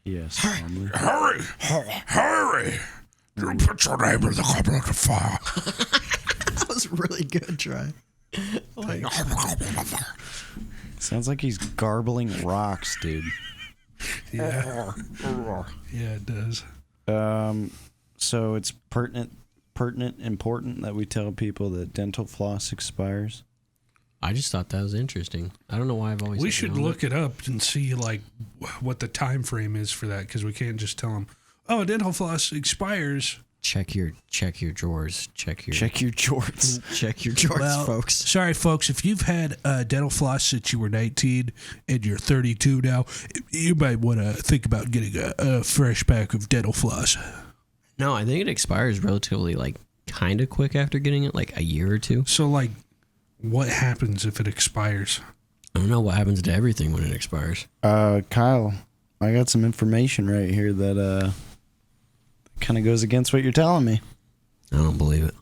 Yes. Hurry! Hurry! You put your name in the goblet of fire. That was really good, try. Sounds like he's garbling rocks, dude. Yeah. Yeah, it does. So it's pertinent, important that we tell people that dental floss expires. I just thought that was interesting. I don't know why I've always. We should look it up and see like what the time frame is for that, because we can't just tell them, "Oh, dental floss expires." Check your drawers. Check your jorts. Check your drawers, folks. Sorry, folks. If you've had dental floss since you were 19 and you're 32 now, you might want to think about getting a fresh pack of dental floss. No, I think it expires relatively kind of quick after getting it, like a year or two. So what happens if it expires? I don't know what happens to everything when it expires. Kyle, I got some information right here that kind of goes against what you're telling me. I don't believe it.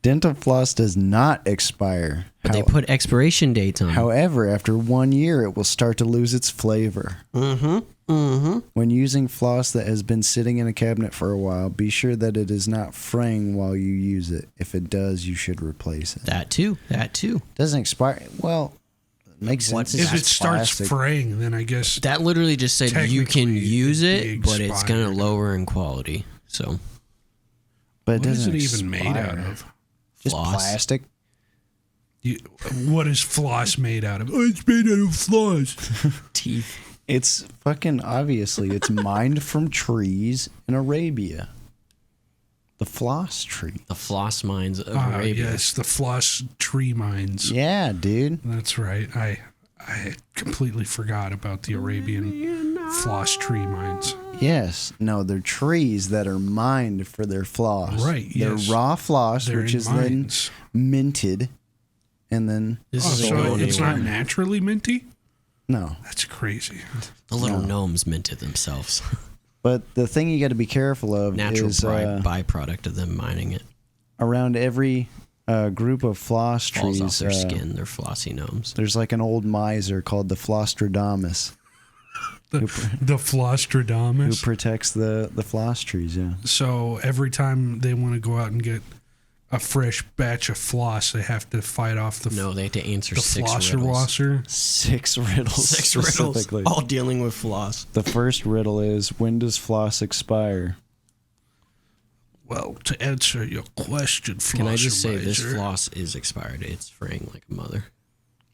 Dental floss does not expire. But they put expiration dates on it. However, after 1 year, it will start to lose its flavor. When using floss that has been sitting in a cabinet for a while, be sure that it is not fraying while you use it. If it does, you should replace it. That too. Doesn't expire. Well, it makes sense. If it starts fraying, then I guess that literally just said you can use it, but it's going to lower in quality. So, but it what is doesn't it even expire. made out of? Just floss. Plastic. What is floss made out of? Oh, it's made out of floss. Teeth. It's fucking obviously it's mined from trees in Arabia. The floss tree. The floss mines of Arabia. Yes, the floss tree mines. Yeah, dude. That's right. I completely forgot about the Arabian floss tree mines. Yes. No, they're trees that are mined for their floss. Right, yes. They're raw floss, They're which in is mines. then minted. And then... So it's not naturally minty? No. That's crazy. The little gnomes minted themselves. But the thing you got to be careful of Natural is... byproduct of them mining it. Around every group of floss Falls trees... off their skin. They're flossy gnomes. There's like an old miser called the Flosstradamus. The Flosstradamus? Who protects the floss trees, yeah. So every time they want to go out and get a fresh batch of floss, they have to fight off the they have to answer the 6 flosser riddles. wasser. 6 riddles. 6 riddles, specifically. all dealing with floss. The first riddle is, when does floss expire? Well, to answer your question, flosser Can I just say this miser, floss is expired? It's fraying like a mother.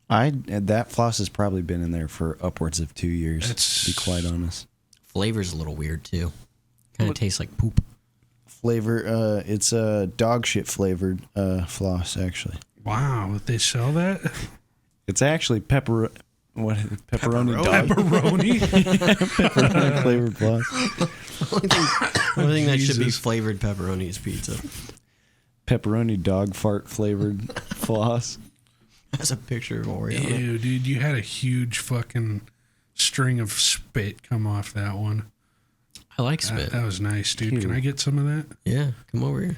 That floss has probably been in there for upwards of 2 years, to be quite honest. Flavor's a little weird, too. Kind of tastes like poop. Flavor, it's a dog shit flavored floss, actually. Wow, they sell that? It's actually pepperoni dog. Pepperoni? Pepperoni flavored floss. Only thing that should be flavored pepperoni is pizza. Pepperoni dog fart flavored floss. That's a picture of Oreo. Ew, dude, you had a huge fucking string of spit come off that one. I like spit. That was nice, dude. Cute. Can I get some of that? Yeah, come over here.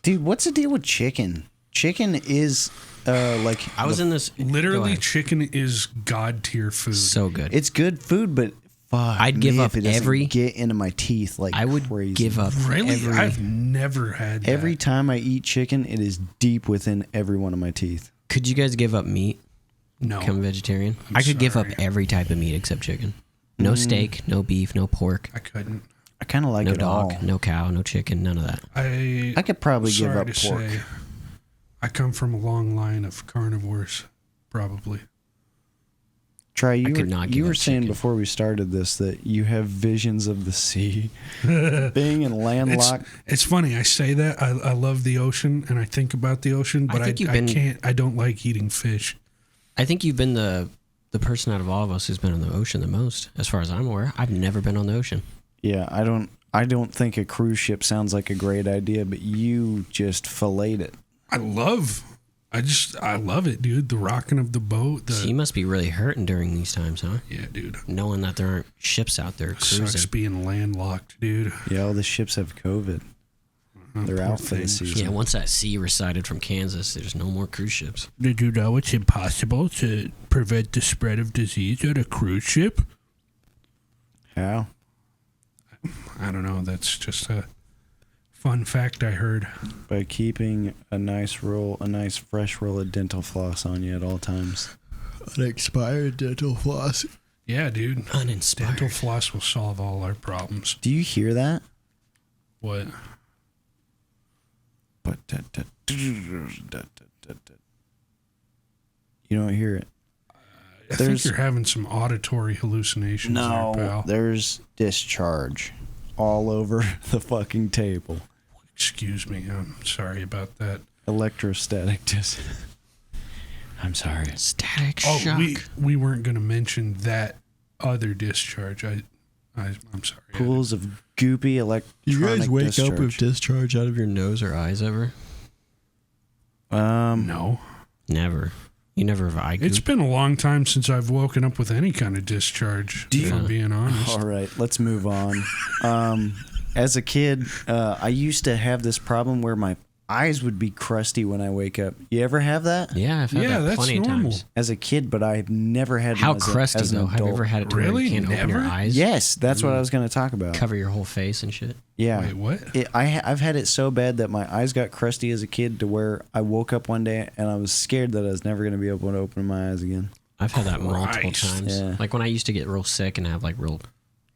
Dude, what's the deal with chicken? Chicken is I was in this. Literally, chicken is god tier food. So good. it's good food, but fuck, I'd give up if it doesn't every- get into my teeth like I would crazy. give up Really? I've never had that. Every time I eat chicken, it is deep within every one of my teeth. Could you guys give up meat? No. Become vegetarian? I'm I could give up sorry. every type of meat except chicken. No steak, no beef, no pork, I couldn't. I kind of like no it dog, all. no cow, no chicken, none of that. I could probably give sorry up to pork. say, I come from a long line of carnivores, probably. Try, could not give you were up saying chicken. before we started this that you have visions of the sea. Being in landlocked. It's funny. I say that. I love the ocean and I think about the ocean, but I can't. I don't like eating fish. I think you've been the person out of all of us who's been on the ocean the most, as far as I'm aware. I've never been on the ocean. Yeah, I don't think a cruise ship sounds like a great idea, but you just filleted it. I love it, dude. The rocking of the boat. So you must be really hurting during these times, huh? Yeah, dude. Knowing that there aren't ships out there cruising. Sucks being landlocked, dude. Yeah, all the ships have COVID. They're out for the season. Yeah, once that sea receded from Kansas, there's no more cruise ships. Did you know it's impossible to prevent the spread of disease on a cruise ship? How? I don't know. That's just a fun fact I heard. By keeping a nice fresh roll of dental floss on you at all times. Unexpired dental floss. Yeah, dude. Uninspired. Dental floss will solve all our problems. Do you hear that? What? You don't hear it. I think you're having some auditory hallucinations there, pal. There's discharge all over the fucking table. Excuse me. I'm sorry about that. Electrostatic I'm sorry. Static Oh, shock. we weren't going to mention that other discharge. I'm sorry. Pools of goopy electronic You guys wake discharge. up with discharge out of your nose or eyes ever? No. Never. You never have eye goop? It's been a long time since I've woken up with any kind of discharge, if I'm being honest. All right, let's move on. As a kid, I used to have this problem where my eyes would be crusty when I wake up. You ever have that? Yeah, I've had that that's plenty of normal. times. As a kid, but I've never had How them crusty, as an though? adult. Have you ever had it to where Really? you can't open your Never? eyes? Yes, that's what I was going to talk about. Cover your whole face and shit? Yeah. Wait, what? I've had it so bad that my eyes got crusty as a kid to where I woke up one day and I was scared that I was never going to be able to open my eyes again. I've had that multiple Christ. times. Yeah. Like when I used to get real sick and have like real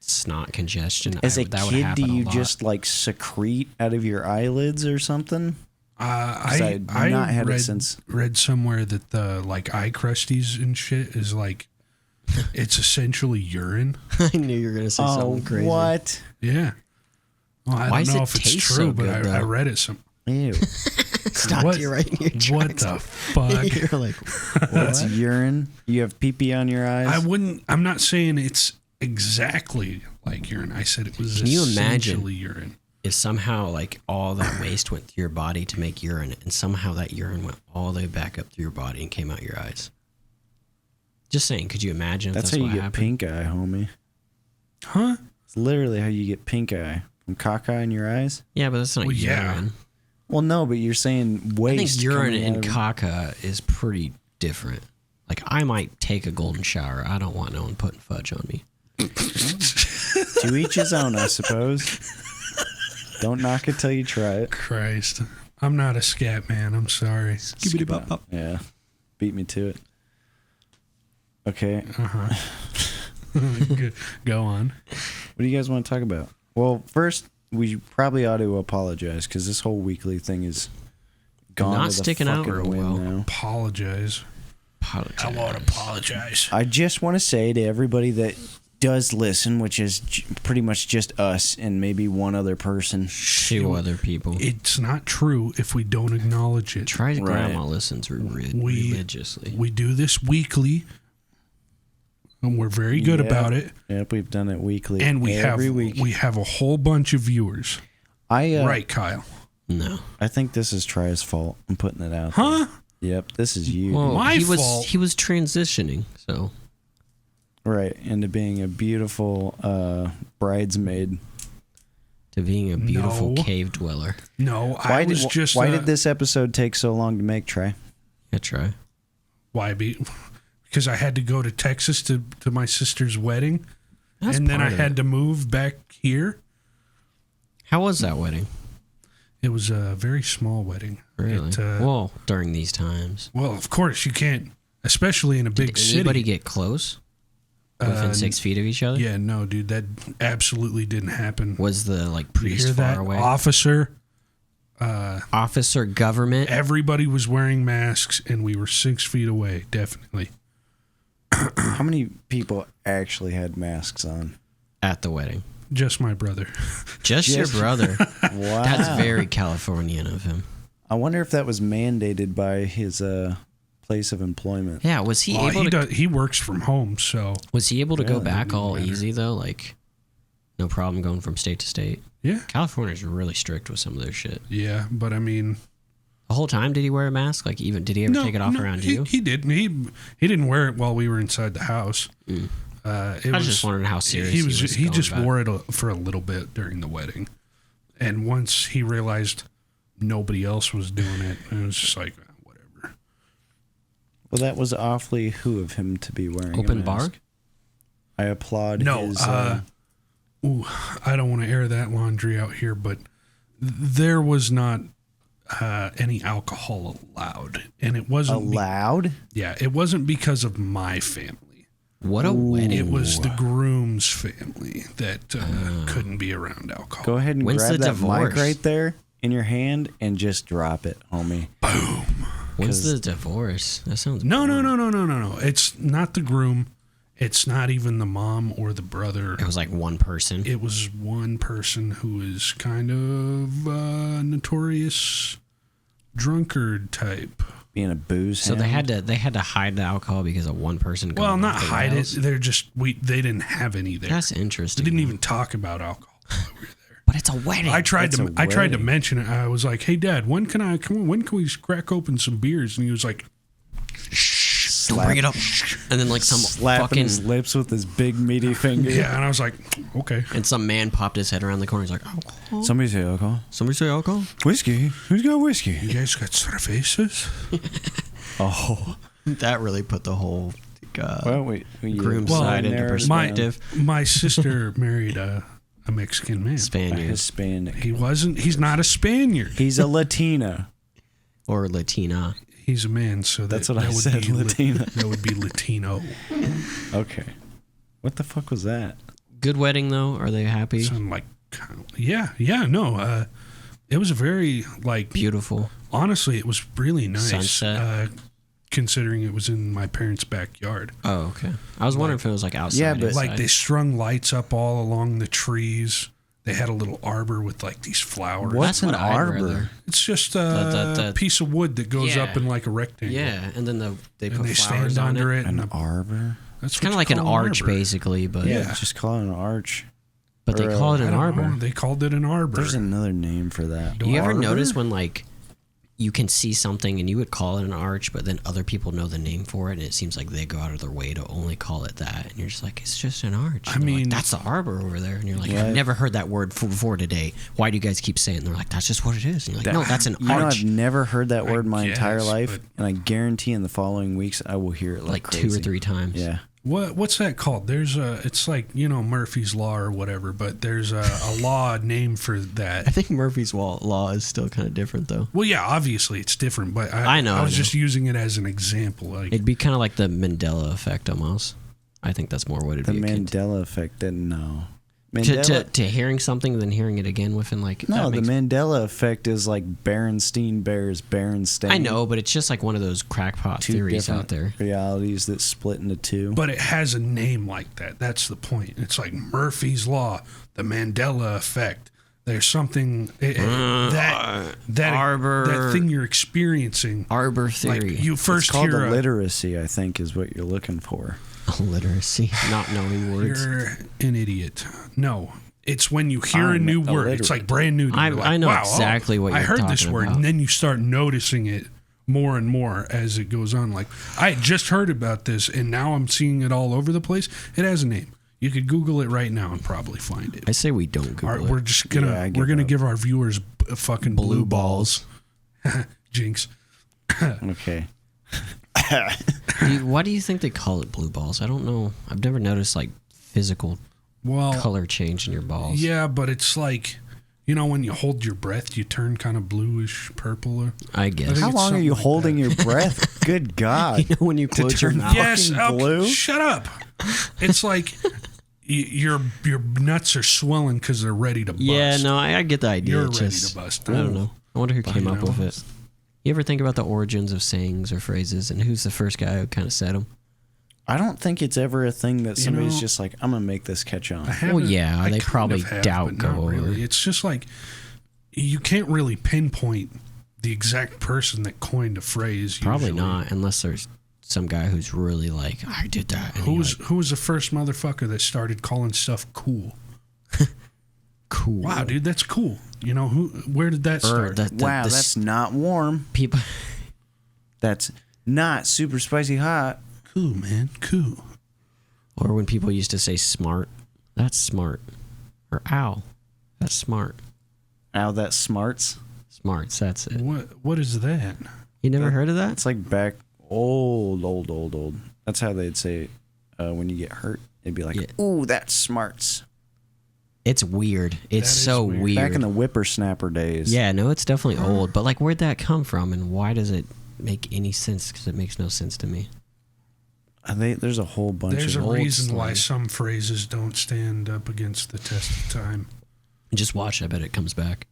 snot congestion. As a that would kid, happen do you a lot. just like secrete out of your eyelids or something? I not had it since- read somewhere that the like eye crusties and shit is like it's essentially urine. I knew you were gonna say something crazy. What? Yeah. Well, I Why don't does know it if it's taste true, so but good, I though? read it some. Ew. Stopped you right in your What tracks. the fuck? You're like, What's what? urine? You have pee-pee on your eyes? I'm not saying it's exactly like urine. I said it was Can you essentially imagine? urine. If somehow like all that waste went through your body to make urine, and somehow that urine went all the way back up through your body and came out your eyes. Just saying, could you imagine if That's that's how what you get happened? pink eye, homie. Huh? It's literally how you get pink eye. From cock eye in your eyes? Yeah, but that's not Well, yeah. urine. Well, no, but you're saying I waste. think urine coming out and of- caca is pretty different. Like I might take a golden shower. I don't want no one putting fudge on me. To each his own, I suppose. Don't knock it till you try it. Christ. I'm not a scat man. I'm sorry. Yeah. Beat me to it. Okay. Go on. What do you guys want to talk about? Well, first, we probably ought to apologize because this whole weekly thing is gone. Not to the sticking out fucking real wind well. now. Apologize. I want to apologize. I just want to say to everybody that does listen, which is pretty much just us and maybe one other person. Two other people. It's not true if we don't acknowledge it. Try's Right. grandma listens religiously. We do this weekly, and we're very good Yep. about it. Yep, we've done it weekly. And every week. we have a whole bunch of viewers. Right, Kyle? No. I think this is Try's fault. I'm putting it out. Huh? There. Yep, this is you. Well, My he was fault. he was transitioning, so Right, into being a beautiful bridesmaid. to being a beautiful No. cave dweller. No, Why did this episode take so long to make, Try? Yeah, Try. Why be? Because I had to go to Texas to my sister's wedding, That's and then I part of had it. to move back here. How was that wedding? It was a very small wedding. Really? Well, during these times, Well, of course you can't, especially in a big did anybody city. get close within 6 feet of each other? Yeah, no, dude, that absolutely didn't happen. Was the like You priest hear far that, away? officer? Officer government. Everybody was wearing masks, and we were 6 feet away. Definitely. How many people actually had masks on? At the wedding. Just my brother. Just your brother. Wow. That's very Californian of him. I wonder if that was mandated by his place of employment. Yeah, was he Well, able to he works from home, so was he able to go Really? back all Better. easy though? Like no problem going from state to state. yeah, California's really strict with some of their shit. yeah. But I mean, The whole time did he wear a mask? Like even did he ever take it off around you? He didn't. He didn't wear it while we were inside the house. I was just wondering how serious he was. He going just about it. wore it for a little bit during the wedding, and once he realized nobody else was doing it. And it was just like, whatever. Well, that was awfully who of him to be wearing Open a bar? mask. I applaud No, his... I don't want to air that laundry out here, but there was not any alcohol allowed. And it wasn't... allowed? Yeah, it wasn't because of my family. What a wedding. It was the groom's family that couldn't be around alcohol. Go ahead and When's grab the that divorce? mic right there in your hand and just drop it, homie. Boom. When's the divorce? That sounds No. It's not the groom. It's not even the mom or the brother. It was like one person. It was one person who is kind of notorious drunkard type. Being a booze So hound. they had to hide the alcohol because of one person. Well, going not off the hide rails? it. They're just they didn't have any there. That's They interesting. didn't even talk about alcohol while we were there. But it's a wedding. I tried to wedding. mention it. I was like, "Hey, Dad, when can we crack open some beers?" And he was like, Don't bring it up. And then like some slapping fucking his lips with his big meaty finger. "Yeah," and I was like, "Okay." and some man popped his head around the corner. He's like, alcohol. Somebody say alcohol. Somebody say alcohol. Whiskey. Who's got whiskey? You guys got cervezas? Oh. That really put the whole Well, we groom Well, side into narrowed it perspective. My sister married a Mexican man. down. A Spaniard Hispanic. He's not a Spaniard. He's a Latina. or Latina. He's a man, so That's what I would said, be Latina. that would be Latino. Okay. What the fuck was that? Good wedding though. Are they happy? Sound like, no. It was a very Beautiful. honestly, it was really nice. Sunset. Considering it was in my parents' backyard. Oh, okay. I was wondering if it was like outside. Yeah, but- inside. Like they strung lights up all along the trees. They had a little arbor with like these flowers. What's That's an what I'd arbor? rather. It's just The- a piece of wood that goes Yeah. up in like a rectangle. Yeah, and then they And put they flowers stand on under it. it. An and arbor? that's It's kind of like an arch, basically, but Yeah. Just call it an arch. but they Or, call it I an don't arbor. know. They called it an arbor. There's another name for that. Do you ever Arbor? notice when like you can see something and you would call it an arch, but then other people know the name for it, and it seems like they go out of their way to only call it that, and you're just like, it's just an arch. I And they're like, mean- that's the arbor over there, and you're like, Yeah. I've never heard that word before today. Why do you guys keep saying it? And they're like, that's just what it is. And you're like, no, that's an You know, arch. I've never heard that word in my entire guess, life, but- and I guarantee in the following weeks I will hear it Like crazy. 2 or 3 times. Yeah. What's that called? There's it's like, Murphy's Law or whatever, but there's a law name for I that. think Murphy's law is still kind of different though. Well, yeah, obviously it's different, but I know, I was I know. just using it as an example. Like, It'd be kind of like the Mandela effect almost. I think that's more what it'd The be. akin Mandela effect didn't know. to, to hearing something and then hearing it again within like No, that the makes- Mandela effect is like Berenstein Bears Berenstain. I know, but it's just like one of those crackpot Two theories different out there. realities that split into two. but it has a name like that. That's the point. It's like Murphy's Law, the Mandela effect. There's something that Arbor- that thing you're experiencing. Arbor Like theory. you it's first called hear illiteracy, I think, is what you're looking for. Literacy, not knowing words. you're an idiot. No. It's when you hear a I'm new word. illiterate. It's like brand new to you. I- You're like, I know wow, exactly what I you're heard this talking word, about. and then you start noticing it more and more as it goes on. Like, I had just heard about this, and now I'm seeing it all over the place. It has a name. You could Google it right now and probably find it. I say we don't Google All right, it. we're just Yeah, I gonna give we're gonna up. give our viewers fucking blue balls. Jinx. Okay. Why do you think they call it blue balls? I don't know. I've never noticed like physical Well, color change in your balls. yeah, but it's like, when you hold your breath, you turn kind of bluish purple. Or, I guess. think How it's long are something you like holding that. your breath? Good God. You know when you close your turn mouth. yes, fucking blue? shut up. It's like your nuts are swelling because they're ready to bust. Yeah, no, I get the idea. You're It's ready just- to bust. I don't know. I wonder who came You up know. with it. You ever think about the origins of sayings or phrases and who's the first guy who kind of said them? I don't think it's ever a thing that somebody's know, just like, I'm going to make this catch on. I haven't- yeah, I they kind probably of have, doubt but go not over. really. It's just like you can't really pinpoint the exact person that coined a phrase. Probably usually. not, unless there's some guy who's really like, I did that. And Who you're was like, who was the first motherfucker that started calling stuff cool? cool? Wow, dude, that's cool. Where did that Or start? Wow, that's not warm. people. That's not super spicy hot. Cool, man, cool. Or when people used to say smart, that's smart. Or ow, that's smart. Ow, that smarts. Smarts, that's it. What is that? You never heard of that? It's like back old. That's how they'd say it when you get hurt. It'd be like, ooh, that's smarts. It's weird. It's so weird. Back in the whippersnapper days. Yeah, no, it's definitely old. But like, where'd that come from, and why does it make any sense? Because it makes no sense to me. There's a whole bunch There's of a old reason stories. why some phrases don't stand up against the test of time. Just watch. I bet it comes back.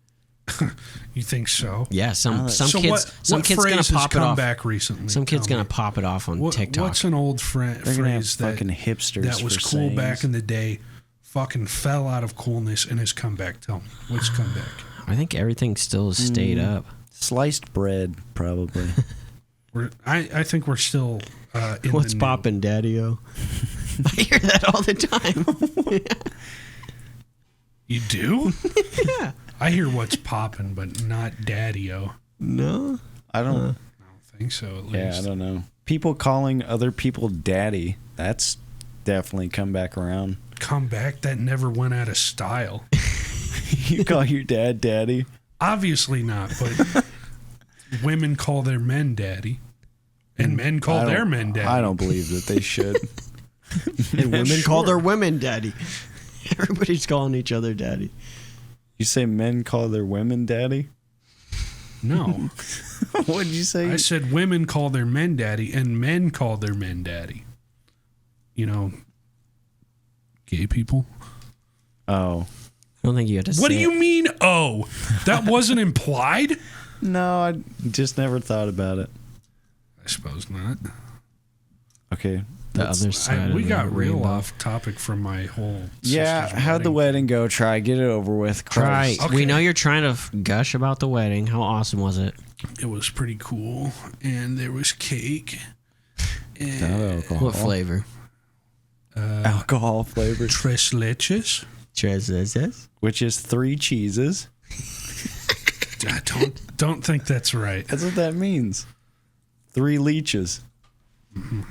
You think so? Yeah, some So kids what kid's gonna phrase has pop it come off. back recently? Some kid's Tell gonna me. pop it off on TikTok. What's an old They're gonna have phrase that fucking hipsters that was for cool sayings. back in the day? Fucking fell out of coolness and has come back. Tell me, what's come back? I think everything still has stayed up. Sliced bread, probably. I think we're still in What's the new. poppin', Daddy-O? I hear that all the time. You do? Yeah. I hear what's poppin', but not Daddy-O. No. I don't. I don't think so. At least. Yeah, I don't know. People calling other people daddy. That's definitely come back around. Come back. That never went out of style. You call your dad daddy? Obviously not, but women call their men daddy, and men call their men daddy. I don't believe that they should. And women call Sure. their women daddy. Everybody's calling each other daddy. You say men call their women daddy? No. What did you say? I said women call their men daddy, and men call their men daddy. You know, gay people. Oh. I don't think you have to say What do it. you mean, oh? That wasn't implied? No, I just never thought about it. I suppose not. Okay. The other side We of got the real rainbow. off topic from my whole Yeah, sister's how'd the wedding. wedding go? Try, get it over with. Try. Christ. Okay. We know you're trying to gush about the wedding. How awesome was it? It was pretty cool, and there was cake. And alcohol. What flavor? Alcohol flavored, tres leches. Cheeses. which is 3 cheeses. I don't think that's right. That's what that means. 3 leeches.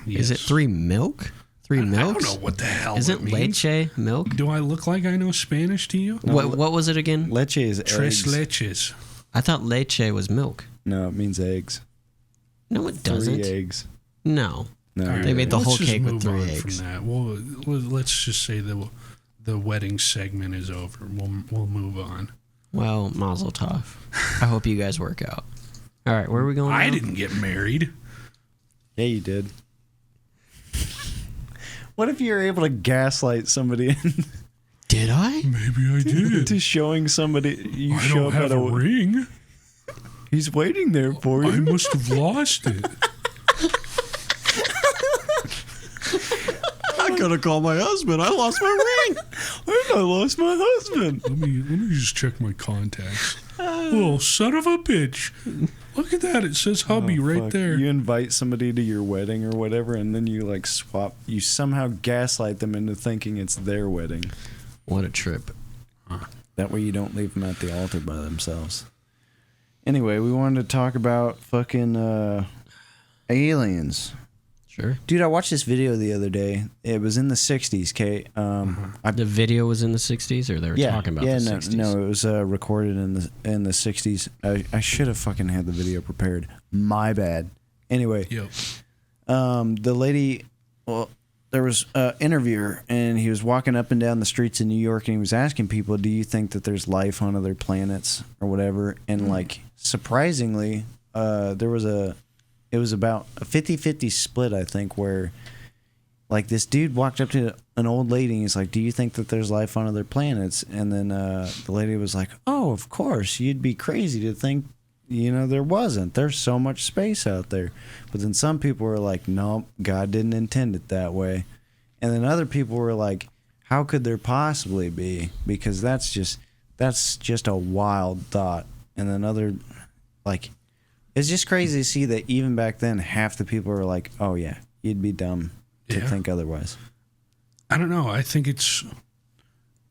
Is it 3 milk? 3 I milks? don't know what the hell Isn't it means. leche milk? Do I look like I know Spanish to you? What was it again? Leche is Tres eggs. leches. I thought leche was milk. No, it means eggs. No, it 3 doesn't. eggs. No. No, All right, They made the let's whole just cake with move 3 on eggs. From that, let's just say the wedding segment is over. We'll move on. Well, mazel tov. I hope you guys work out. All right, where are we going I now? didn't get married. Yeah, you did. What if you're able to gaslight somebody Did I? Maybe I did. into showing somebody you I show don't up have at a ring. He's waiting there for I you. must have lost it. I gotta call my husband. I lost my ring. I lost my husband. Let me just check my contacts. Little son of a bitch. Look at that. It says hubby right Fuck. there. You invite somebody to your wedding or whatever, and then you like swap. You somehow gaslight them into thinking it's their wedding. What a trip. That way you don't leave them at the altar by themselves. Anyway, we wanted to talk about fucking aliens. Sure. Dude, I watched this video the other day. It was in the 60s, Kate. The video was in the 60s, or they were talking about the 60s? No, it was recorded in the 60s. I should have fucking had the video prepared. My bad. Anyway, Yep. the lady, well, there was an interviewer, and he was walking up and down the streets in New York, and he was asking people, do you think that there's life on other planets or whatever? And like, surprisingly, it was about a 50-50 split, I think, where like this dude walked up to an old lady and he's like, do you think that there's life on other planets? And then the lady was like, oh, of course. You'd be crazy to think, there wasn't. There's so much space out there. But then some people were like, no, God didn't intend it that way. And then other people were like, how could there possibly be? Because that's just a wild thought. And then other, like, it's just crazy to see that even back then, half the people were like, oh, yeah, you'd be dumb to think otherwise. I don't know. I think it's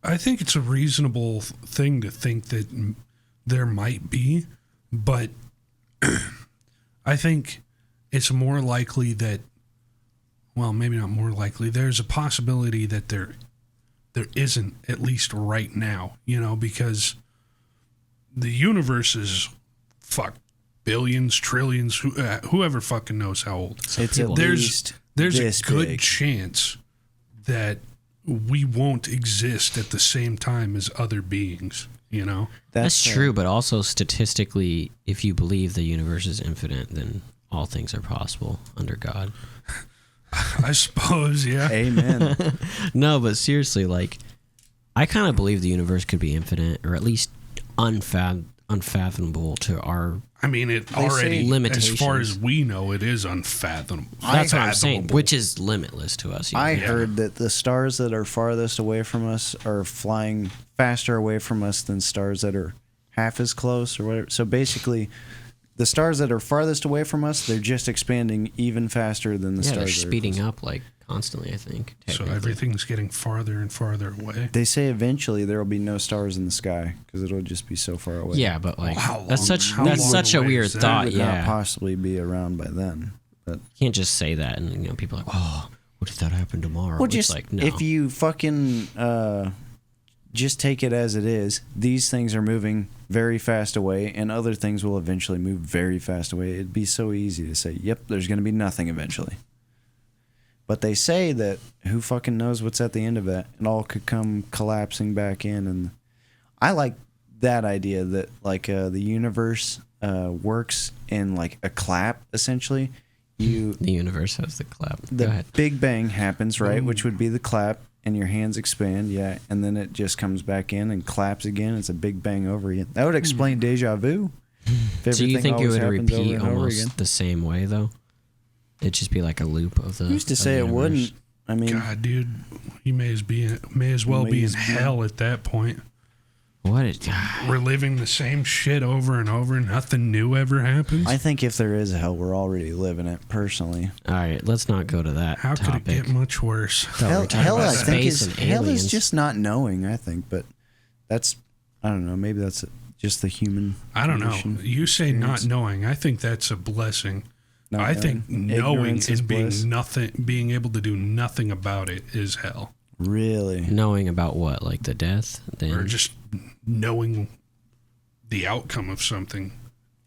a reasonable thing to think that there might be, but I think it's more likely that, well, maybe not more likely. There's a possibility that there isn't, at least right now, because the universe is billions, trillions, whoever fucking knows how old. It's at least There's this a good big. chance that we won't exist at the same time as other beings, you know? That's true, but also statistically, if you believe the universe is infinite, then all things are possible under God. I suppose, yeah. Amen. No, but seriously, like, I kind of believe the universe could be infinite, or at least unfathomable to our. I mean, it They already, say limitations. as far as we know, it is unfathomable. That's what I'm saying, Unfathomable. which is limitless to us. You know? I heard that the stars that are farthest away from us are flying faster away from us than stars that are half as close or whatever. So basically, the stars that are farthest away from us, they're just expanding even faster than the yeah, stars they're that are speeding close. up like constantly. I think. So technically. everything's getting farther and farther away. They say eventually there will be no stars in the sky because it'll just be so far away. Yeah, but like How long- that's how that's long such a away weird is that? thought. It would not Yeah, possibly be around by then. But you can't just say that, and you know, people are like, oh, what if that happened tomorrow? well, It's just like, no. if you fucking just take it as it is, these things are moving very fast away, and other things will eventually move very fast away. It'd be so easy to say, yep, there's going to be nothing eventually. But they say that who fucking knows what's at the end of that? It all could come collapsing back in. And I like that idea that like the universe works in like a clap, essentially. the universe has the clap. Go The ahead. Big Bang happens, right? Which would be the clap, and your hands expand, yeah, and then it just comes back in and claps again. It's a Big Bang over again. That would explain deja vu. If So you everything think it always would happens over repeat and over again. almost the same way though? It'd just be like a loop of the. Who's to of say the it universe. wouldn't? I mean, God, dude, you may as well be in hell at that point. What? It, We're living the same shit over and over, and nothing new ever happens. I think if there is a hell, we're already living it, personally. all right, let's not go to that How topic. could it get much worse? Thought we Hell, were talking hell about I think space is and hell is aliens. just not knowing. I think, but that's I don't know. Maybe that's just the human. I don't know. condition. You say not Experience. knowing. I think that's a blessing. Not I think knowing. knowing Ignorance is and bliss. being able to do nothing about it is hell. Really. Knowing about what, like the death, then Or just knowing the outcome of something.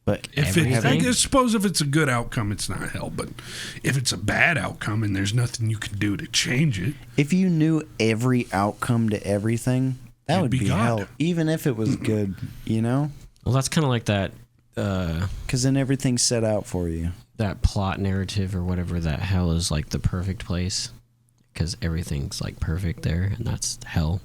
But If it, I Everything? guess, suppose if it's a good outcome, it's not hell. But if it's a bad outcome and there's nothing you can do to change it, if you knew every outcome to everything, that You'd would be be God. hell. Even if it was good, you know, well, that's kind of like that because then everything's set out for you. that plot narrative or whatever. That hell is like the perfect place because everything's like perfect there, and that's hell.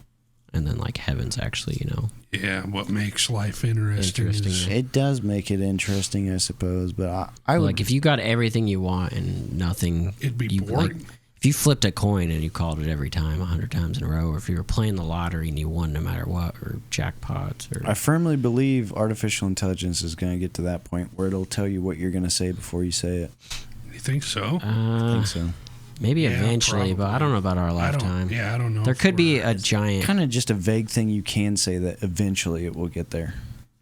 And then like heaven's actually, you know, yeah, what makes life interesting, is Interesting. It does make it interesting, I suppose. But I would like if you got everything you want and nothing, it'd be you, boring. like, if you flipped a coin and you called it every time 100 times in a row, or if you were playing the lottery and you won no matter what, or jackpots, or I firmly believe artificial intelligence is going to get to that point where it'll tell you what you're going to say before you say it. You think so? I think so. maybe Yeah, eventually, but I don't know about our I lifetime. don't know. There if could be we're- a giant. Kind of just a vague thing you can say that eventually it will get there.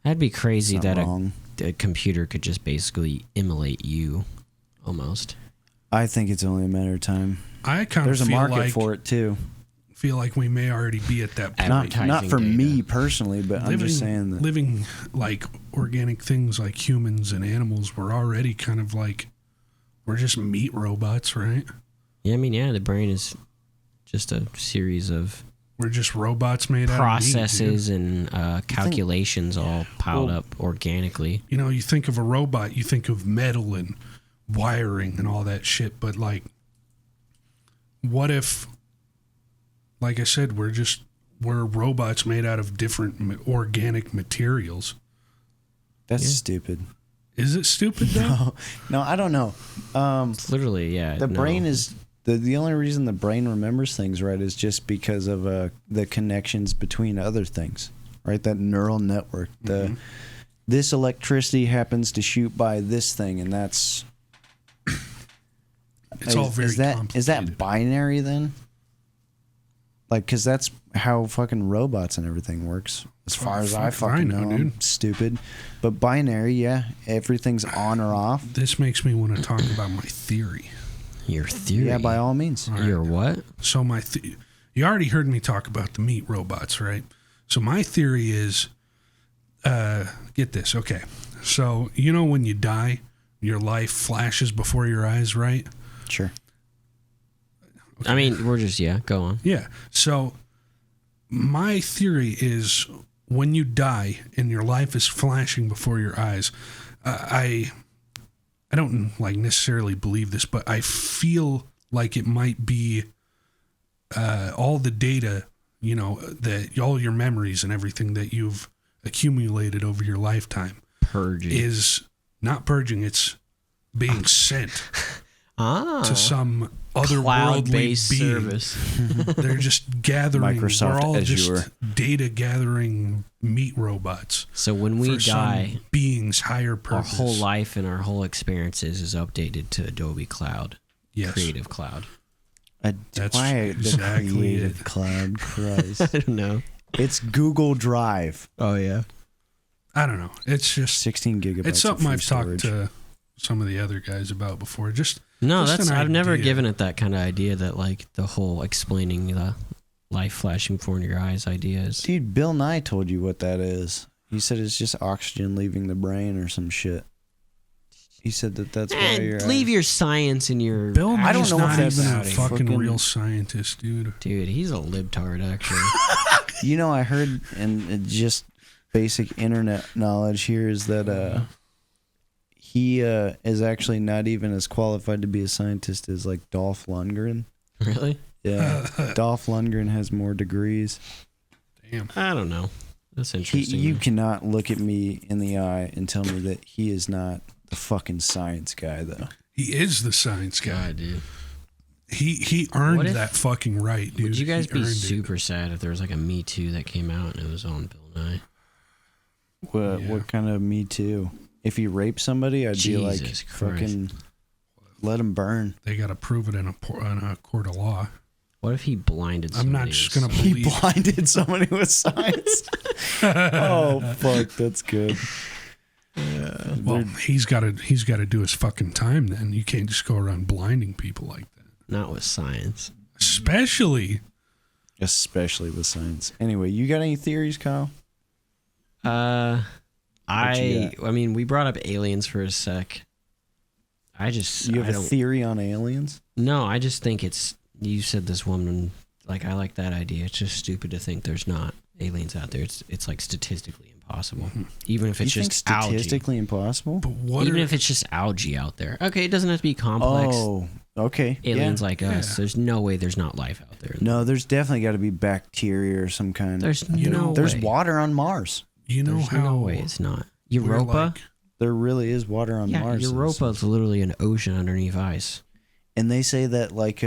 That'd be crazy It's not that wrong. a computer could just basically emulate you, almost. I think it's only a matter of time. I kind of There's a feel market like for it too. feel like we may already be at that point. Not Advertising for data. me personally, but I'm just saying that. living like organic things like humans and animals, we're already kind of like we're just meat robots, right? Yeah, I mean, yeah, the brain is just a series of We're just robots made processes out of and calculations all piled Well- up organically. meat, dude. You know, you think of a robot, you think of metal and wiring and all that shit, but like what if, like I said, we're robots made out of different organic materials? That's Yeah. stupid. Is it stupid though? No, I don't know. It's literally, yeah. The no. brain is the only reason the brain remembers things, right, is just because of the connections between other things, right? That neural network. This electricity happens to shoot by this thing, and that's It's all very is that complicated. binary then? Like, because that's how fucking robots and everything works. As far as I fucking know, I'm dude. stupid. But binary, yeah, everything's on or off. This makes me want to talk about my theory. Your theory. Yeah, by all means. Your what? So you already heard me talk about the meat robots, right? So my theory is, get this, okay. So, you know when you die, your life flashes before your eyes, right? Sure. I mean, we're just, go on. Yeah. So, my theory is when you die and your life is flashing before your eyes, I don't like necessarily believe this, but I feel like it might be all the data, you know, that all your memories and everything that you've accumulated over your lifetime Purging. is not purging, it's being sent to some otherworldly Cloud-based being. service. They're just gathering. Microsoft we're all Azure. just data gathering meat robots. So when we for die, some being's higher our purpose. whole life and our whole experiences is updated to Adobe Cloud, Yes. Creative Cloud. That's why exactly the Creative it. Cloud, Christ. I don't know. It's Google Drive. Oh yeah. I don't know. It's just 16 gigabytes. it's something of I've free talked storage. to some of the other guys about before. Just No, Just that's an I've never idea. given it that kind of idea that like the whole explaining the life flashing before your eyes idea is. Dude, Bill Nye told you what that is. He said it's just oxygen leaving the brain or some shit. He said that's why you're leave your science and your. Bill I don't Nye's know not if that's even a outing. fucking real scientist, dude. Dude, he's a libtard actually. You know, I heard, and just basic internet knowledge here is that he is actually not even as qualified to be a scientist as like Dolph Lundgren. Really? Yeah, Dolph Lundgren has more degrees. Damn. I don't know. That's interesting. You cannot look at me in the eye and tell me that he is not the fucking science guy, though. He is the science guy. God, dude. He earned What if- that fucking right, dude. Would you guys He be earned it. super sad if there was like a Me Too that came out and it was on Bill Nye? What kind of Me Too? If he raped somebody, I'd be like, Jesus Christ. fucking let him burn. They got to prove it in a court of law. What if he blinded I'm somebody? not just with gonna something? He believe. blinded somebody with science. Oh fuck, that's good. Well, he's got to do his fucking time. Then you can't just go around blinding people like that. Not with science. Especially. Especially with science. Anyway, you got any theories, Kyle? I you mean, we brought up aliens for a sec. You have a theory on aliens? No, I just think it's. You said this woman. Like, I like that idea. It's just stupid to think there's not aliens out there. It's like statistically impossible. Even if it's You just think algae. statistically impossible? But what Even are, if it's just algae out there. Okay, it doesn't have to be complex. Oh, okay. Aliens Yeah. like us. There's no way there's not life out there. No, there's definitely got to be bacteria or some kind. There's You no know, There's way. water on Mars. you know There's how no way it's not. we're Europa? like- There really is water on Yeah, Mars. Europa is literally an ocean underneath ice. And they say that like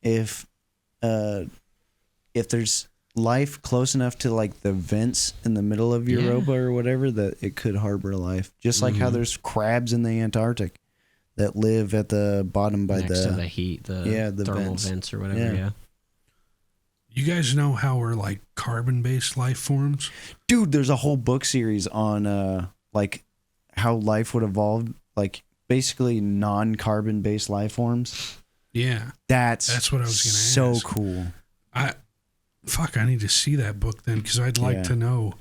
if there's life close enough to like the vents in the middle of Europa or whatever, that it could harbor life. Just like how there's crabs in the Antarctic that live at the bottom by Next to the heat, the thermal vents or whatever, yeah. You guys know how we're like carbon-based life forms? Dude, there's a whole book series on like how life would evolve, like basically non-carbon based life forms. Yeah. That's what I was gonna so ask. cool. I need to see that book then, because I'd like Yeah. to know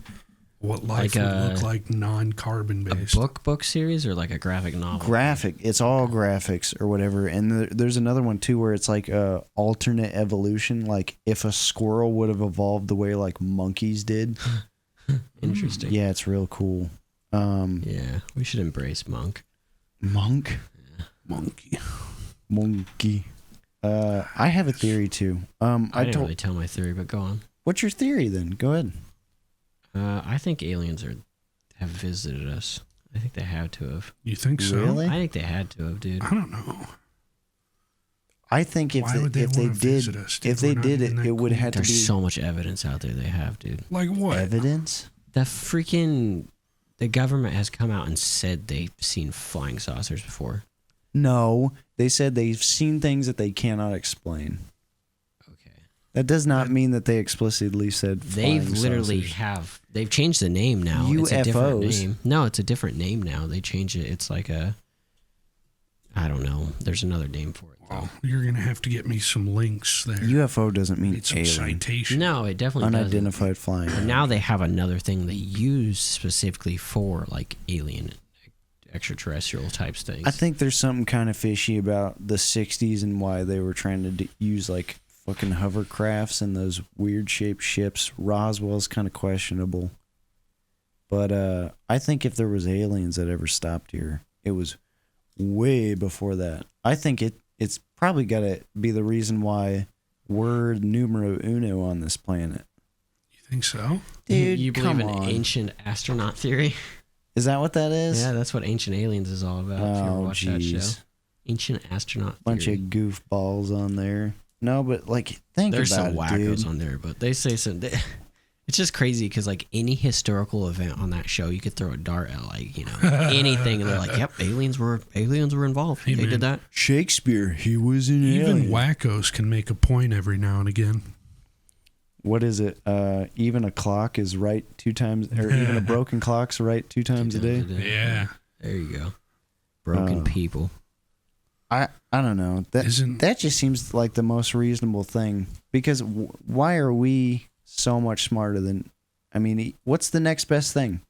what life Like would look like non-carbon A based. book series or like a graphic novel? Graphic, it's all graphics or whatever. And there's another one too where it's like alternate evolution, like if a squirrel would have evolved the way like monkeys did. Interesting. Yeah, it's real cool. Yeah, we should embrace monk. Monkey. I have a theory too. I didn't really tell my theory, but go on. What's your theory then? Go ahead. I think aliens have visited us. I think they had to have. You think so? Really? I think they had to have, dude. I don't know. I think if Why would they wanna did visit us, dude? if they We're not did even it, that it would cool. have to There's be so much evidence out there they have, dude. Like what? evidence. The government has come out and said they've seen flying saucers before. No, they said they've seen things that they cannot explain. Okay. That does not mean that they explicitly said flying They've literally saucers. they've changed the name now. It's a different UFOs. name. No, it's a different name now. They changed it. It's like a I don't know. There's another name for it. Well, you're gonna have to get me some links there. UFO doesn't mean Need some alien. citation. No, it definitely doesn't. Unidentified flying. But now they have another thing they use specifically for like alien, extraterrestrial types things. I think there's something kind of fishy about the 60s and why they were trying to use like fucking hovercrafts and those weird shaped ships. Roswell's kind of questionable. But I think if there was aliens that ever stopped here, it was way before that. I think it's probably got to be the reason why we're numero uno on this planet. You think so? Dude, you come believe in on. ancient astronaut theory? Is that what that is? Yeah, that's what Ancient Aliens is all about. If you ever Oh, watch that show. jeez. Ancient astronaut Bunch theory. of goofballs on there. No, but like, think There's about some it, wackos dude. on there, but they say some. It's just crazy because like any historical event on that show, you could throw a dart at like anything, and they're like, "Yep, aliens were involved. Hey, they man. did that." Shakespeare, he was an Even alien. wackos can make a point every now and again. What is it? Even a clock is right 2 times, or even a broken clock's right 2 times a day. Yeah. There you go. Broken people. I don't know. That just seems like the most reasonable thing, because why are we so much smarter than? I mean, what's the next best thing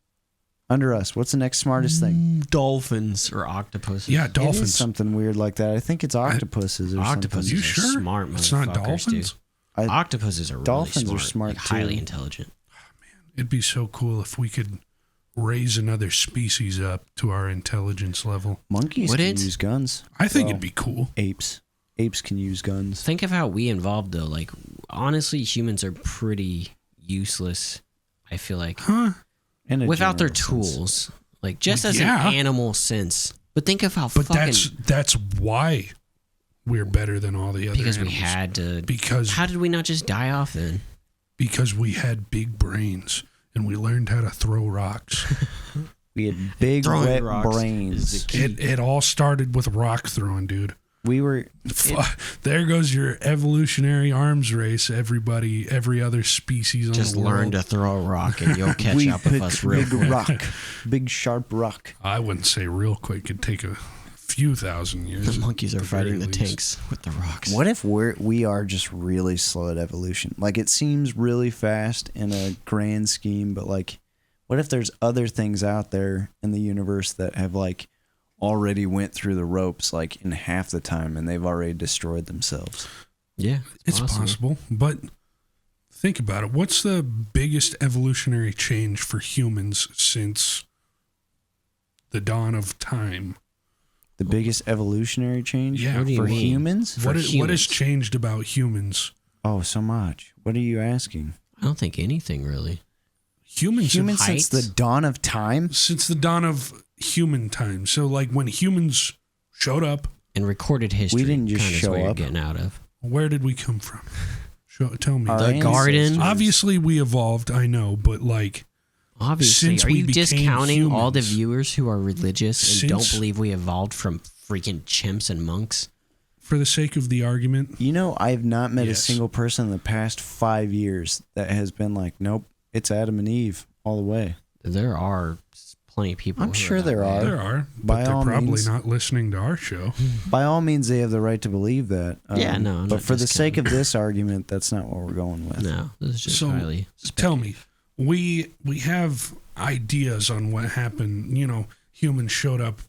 under us? What's the next smartest thing? Dolphins or octopuses. Yeah, It is dolphins. something weird like that. I think it's octopuses or Octopuses You are sure? smart It's not motherfuckers, dolphins? dude. something. Octopuses are Dolphins really are smart, smart, highly too. intelligent. It'd be so cool if we could raise another species up to our intelligence level. Monkeys Would can it? use guns. I think Well, it'd be cool. apes. Apes can use guns. Think of how we evolved though. Like honestly, humans are pretty useless. I feel like Huh? In a without their general sense. tools, like just as Yeah. an animal sense. But think of how But fucking that's why we're better than all the other because we animals. had to. Because How did we not just die off then? because we had big brains and we learned how to throw rocks. We had big Throwing wet rocks is brains. the key. It all started with rock throwing, dude. We were There goes your evolutionary arms race. Every other species on Just the world. learn to throw a rock and you'll catch we up with picked us real big quick. rock, big sharp rock. I wouldn't say real quick. It'd take a few thousand years. The monkeys are at the very fighting the least. tanks with the rocks. What if we are just really slow at evolution? Like, it seems really fast in a grand scheme, but like, what if there's other things out there in the universe that have like already went through the ropes like in half the time and they've already destroyed themselves? Yeah, It's possible, but think about it. What's the biggest evolutionary change for humans since the dawn of time? The biggest evolutionary change Yeah. What do you for mean? humans? What has humans. changed about humans? Oh, so much. What are you asking? I don't think anything really. Humans Humans have, since the dawn of time? since the dawn of human time. So, like when humans showed up, In recorded history, didn't just kind of show what you're up. getting out of. where did we come from? Tell me. Our The garden? ancestors. Obviously, we evolved. I know, but like, Obviously, Since are we you became discounting all the humans. viewers who are religious and don't Since- believe we evolved from freaking chimps and monks? for the sake of the argument, You know, I have not met Yes. a single person in the past 5 years that has been like, nope, it's Adam and Eve all the way. There are plenty of people. I'm who sure that there way. are. there are, By but they're all probably means. not listening to our show. By all means, they have the right to believe that. Yeah, no, I'm But not for the sake of discounting. this argument, that's not what we're going with. No, this is just So, highly. Tell me, we have ideas on what happened. You know, humans showed up,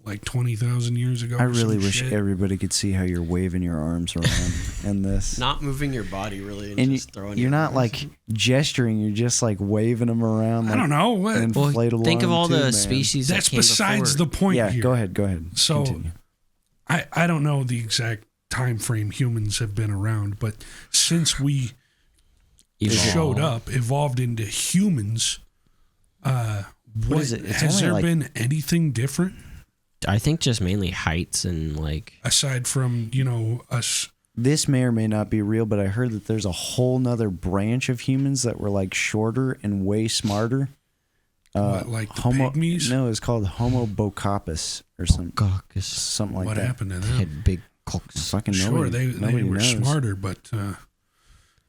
like 20,000 years ago. I or really some wish shit? everybody could see how you're waving your arms around in this. Not moving your body really, and, And just throwing. you're your not arms. like gesturing, you're just like waving them around. I Like don't know. What? an Well, inflatable think of arm all too, the man. species. That's that came besides before. the point Yeah, here. go ahead. So, Continue. I don't know the exact time frame humans have been around, but since we showed up, evolved into humans, what is it? It's has only there like- been anything different I think just mainly heights and like. aside from us? This may or may not be real, but I heard that there's a whole nother branch of humans that were like shorter and way smarter. What, like the pygmies? No, it's called Homo bocapus or something Caucus. something like What that. happened to them? Had big cocks. Fucking Sure, nobody, they nobody were knows. smarter, but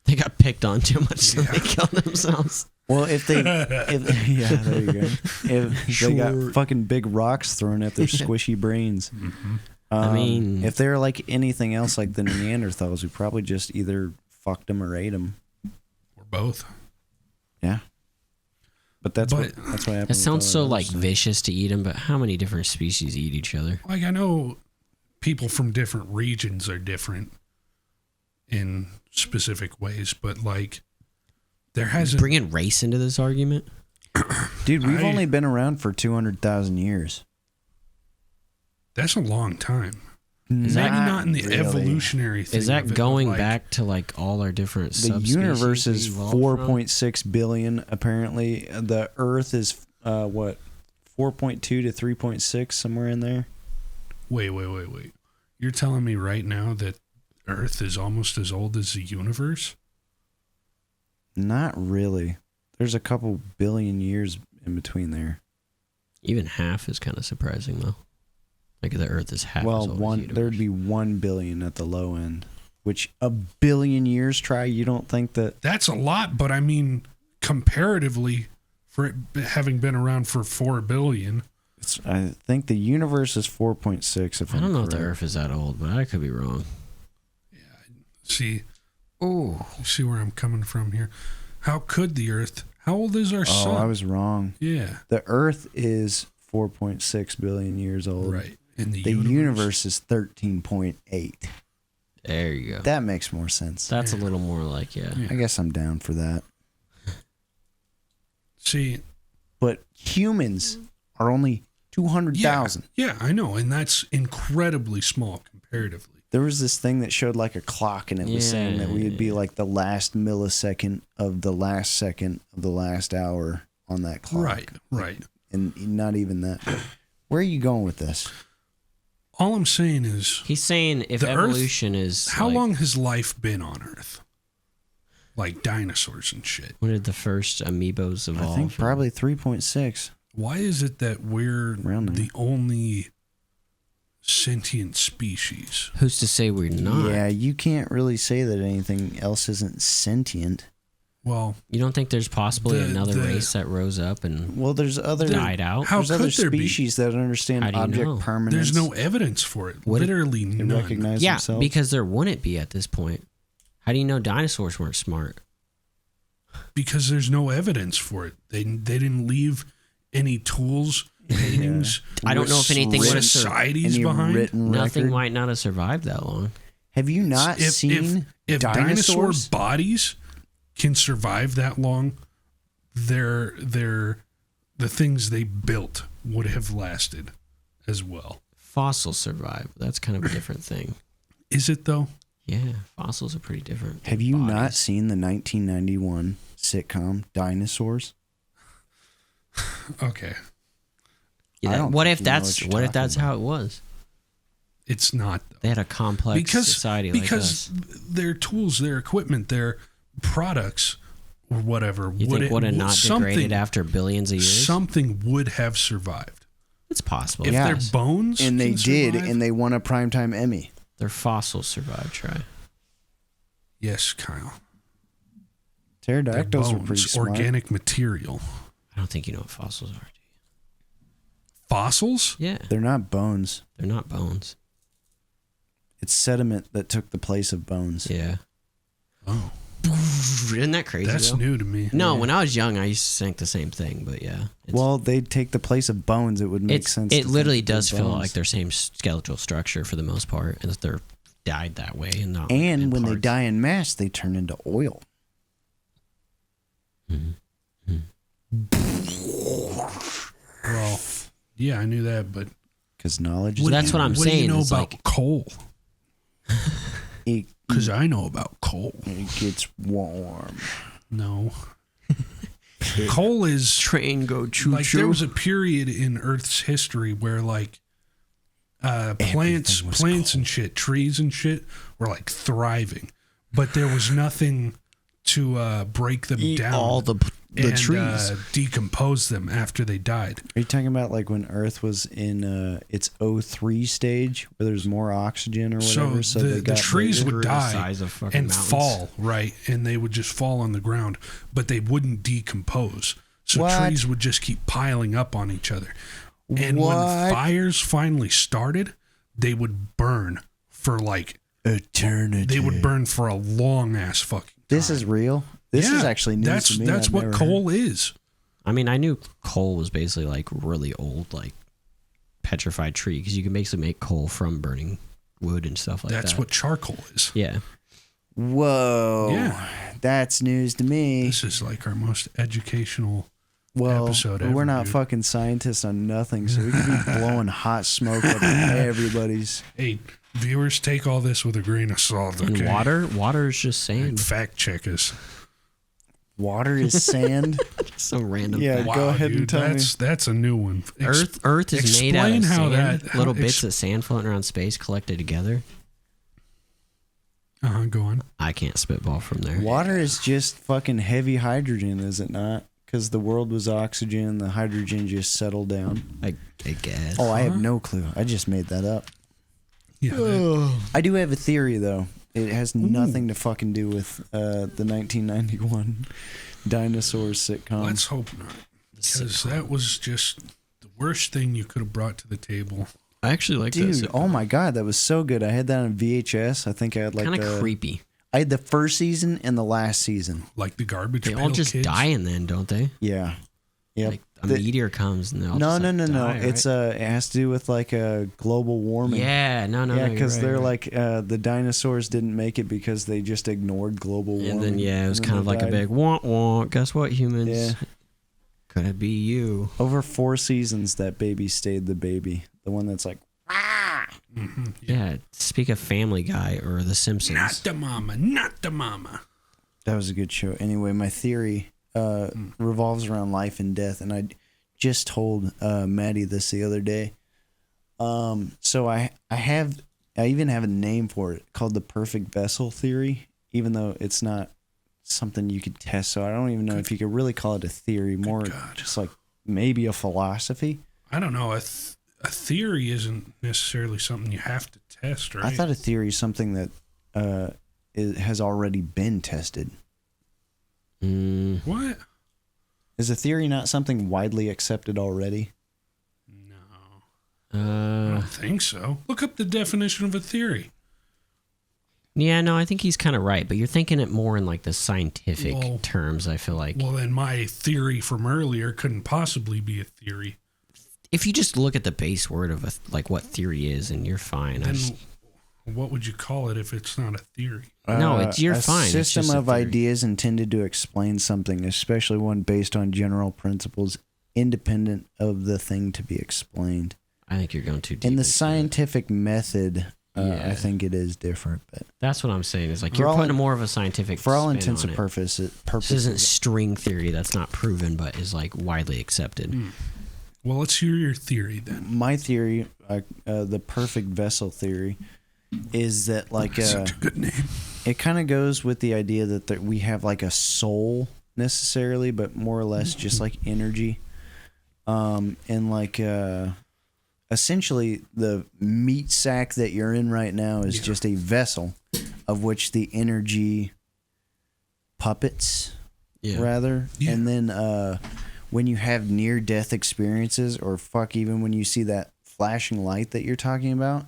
They got picked on too much, so Yeah. they killed themselves. Well, yeah, there you go. If they got fucking big rocks thrown at their squishy brains. Mm-hmm. I mean, if they're like anything else like the Neanderthals, we probably just either fucked them or ate them. Or both. Yeah. But that's what happened. It sounds so like stuff. vicious to eat them, but how many different species eat each other? Like, I know people from different regions are different in specific ways, but like, there hasn't... Bringing race into this argument? Dude, we've only been around for 200,000 years. That's a long time. Is Maybe that not in the really. evolutionary thing. Is that of it, going like, back to like all our different The subspecies? universe is we evolved from? 4.6 billion, apparently. The Earth is, 4.2 to 3.6, somewhere in there. Wait. You're telling me right now that Earth is almost as old as the universe? Not really. There's a couple billion years in between there. Even half is kind of surprising, though. Like the Earth is half as old as the universe. There'd be 1 billion at the low end, which a billion years try. You don't think that? That's a lot, but I mean, comparatively, for it having been around for 4 billion. I think the universe is 4.6. If I don't know if correct. the Earth is that old, but I could be wrong. See, Oh, you see where I'm coming from here. How could the Earth? How old is our sun? Oh, I was wrong. Yeah, The Earth is 4.6 billion years old. right. And The universe is 13.8. there you go. That makes more sense. That's a little more like, yeah. I guess I'm down for that. See, But humans are only 200,000. Yeah, I know, and that's incredibly small comparatively. There was this thing that showed like a clock, and it was saying that we would be like the last millisecond of the last second of the last hour on that clock. Right. And not even that. Where are you going with this? All I'm saying is, He's saying if The Earth- evolution is how like, long has life been on Earth? Like dinosaurs and shit. when did the first amoebas evolve? I think probably 3.6. Why is it that we're Around there. the only sentient species? Who's to say we're not? Yeah, you can't really say that anything else isn't sentient. Well, You don't think there's possibly The- another the- race that rose up and Well, there's other died out? how there's other could there be? species that understand How do you object know? permanence. There's no evidence for it. What- Literally They none. recognize Yeah, themselves. because there wouldn't be at this point. How do you know dinosaurs weren't smart? Because there's no evidence for it. They didn't leave any tools, paintings. I don't know if anything would have societies Any behind. written Nothing record. might not have survived that long. Have you not seen if dinosaur dinosaurs? bodies can survive that long, the things they built would have lasted as well. Fossils survive. That's kind of a different thing. Is it though? Yeah, fossils are pretty different. Have you not Bodies. seen the 1991 sitcom Dinosaurs? Okay, Yeah, I don't what think if you know that's what you're what if that's talking how it was? it's not though. They had a complex society like us. their tools, their equipment, their products, or whatever You think would have not degraded after billions of years? something would have survived. It's possible. If Yeah. their Yes. bones And they can did, survive- and they won a primetime Emmy. Their fossils survived. Try. yes, Kyle. Their Pterodactyls were pretty bones, smart. organic material, I don't think you know what fossils are. Do fossils. you? Yeah, They're not bones. they're not bones. It's sediment that took the place of bones. Yeah. Oh, Isn't that crazy? that's though? new to me. No, when I was young, I used to think the same thing, but yeah. Well, they'd take the place of bones. It would make sense. It to literally think they're does feel bones. like their same skeletal structure for the most part, and that they're died that way. And not And in when they parts. die in mass, they turn into oil. Well, yeah, I knew that, but Because knowledge Well, is that's what I'm what do you saying know is about like- coal? it, Because I know about coal. it gets warm. No, coal is Train go choo like there was a period in Earth's history where like plants was and shit, trees and shit were like thriving, but there was nothing to break them Eat down. all the and trees. decompose them after they died. Are you talking about like when Earth was in its O3 stage, where there's more oxygen or whatever? So they the got trees Grew would the die size of fucking and mountains. fall, right? And they would just fall on the ground, but they wouldn't decompose. So What? trees would just keep piling up on each other. And What? when fires finally started, they would burn for like eternity. they would burn for a long ass fucking time. This is real. This is Yeah, actually news to me. That's I've what never coal is. I mean, I knew coal was basically like really old, like petrified tree, because you can basically make coal from burning wood and stuff like that. That's what charcoal is. Yeah. heard. Whoa. Yeah. That's news to me. This is like our most educational Well, episode we're ever, not dude. fucking scientists on nothing, so we could be blowing hot smoke up everybody's. Hey, viewers, take all this with a grain of salt, okay? And water is just sand. Fact check us. Water is sand. Some random Yeah, fact. Wow, go ahead dude, and tell me. that's a new one. Earth is made out explain of how sand. that- Little how- bits of sand floating around space collected together. Go on. I can't spitball from there. Water is just fucking heavy hydrogen, is it not? Because the world was oxygen, the hydrogen just settled down. I guess. Oh, I have no clue. I just made that up. Yeah, that- I do have a theory, though. It has nothing to fucking do with the 1991 Dinosaurs sitcom. let's hope not. Because that was just the worst thing you could have brought to the table. I actually like Dude, this. oh my god, that was so good. I had that on VHS. I think I had like Kind of creepy. I had the first season and the last season. Like the Garbage They Pail all just Kids. die in then, don't they? Yeah. Yep. Like a The- meteor comes and they all no, just, no, like, no, no. die, It's right? it has to do with like global warming. Yeah, no, Yeah, you're because right, they're right. like the dinosaurs didn't make it because they just ignored global warming. And then it was and kind then of they like a died. big wonk wonk. Guess what, humans? Yeah. Could it be you? Over 4 seasons, that baby stayed the baby. The one that's like, Mhm. Yeah. Speak of Family Guy or The Simpsons. Not the mama, not the mama. that was a good show. Anyway, my theory revolves around life and death, and I just told Maddie this the other day. So I even have a name for it called the perfect vessel theory, even though it's not something you could test. So I don't even know if you could really call it a theory, more God. just like maybe a philosophy. I don't know. A theory isn't necessarily something you have to test, right? I thought a theory is something that has already been tested. What? Is a theory not something widely accepted already? No. I don't think so. Look up the definition of a theory. Yeah, no, I think he's kind of right, but you're thinking it more in like the scientific Well- terms, I feel like. Well, then my theory from earlier couldn't possibly be a theory. If you just look at the base word of like what theory is, and you're fine. Then what would you call it if it's not a theory? No, you're a fine. It's System just a of theory. ideas intended to explain something, especially one based on general principles independent of the thing to be explained. I think you're going too deep. In the into it. scientific method, Yeah. I think it is different. But That's what I'm saying. Is like For you're all putting in- more of a scientific. for all spin intents on and it. purposes, This isn't string theory that's not proven, but is like widely accepted. Well, let's hear your theory then. my theory, the perfect vessel theory, is that like Such a good name. it kind of goes with the idea that we have like a soul necessarily, but more or less just like energy. And like essentially the meat sack that you're in right now is just a vessel of which the energy puppets Yeah. rather. Yeah. And then when you have near death experiences, or even when you see that flashing light that you're talking about,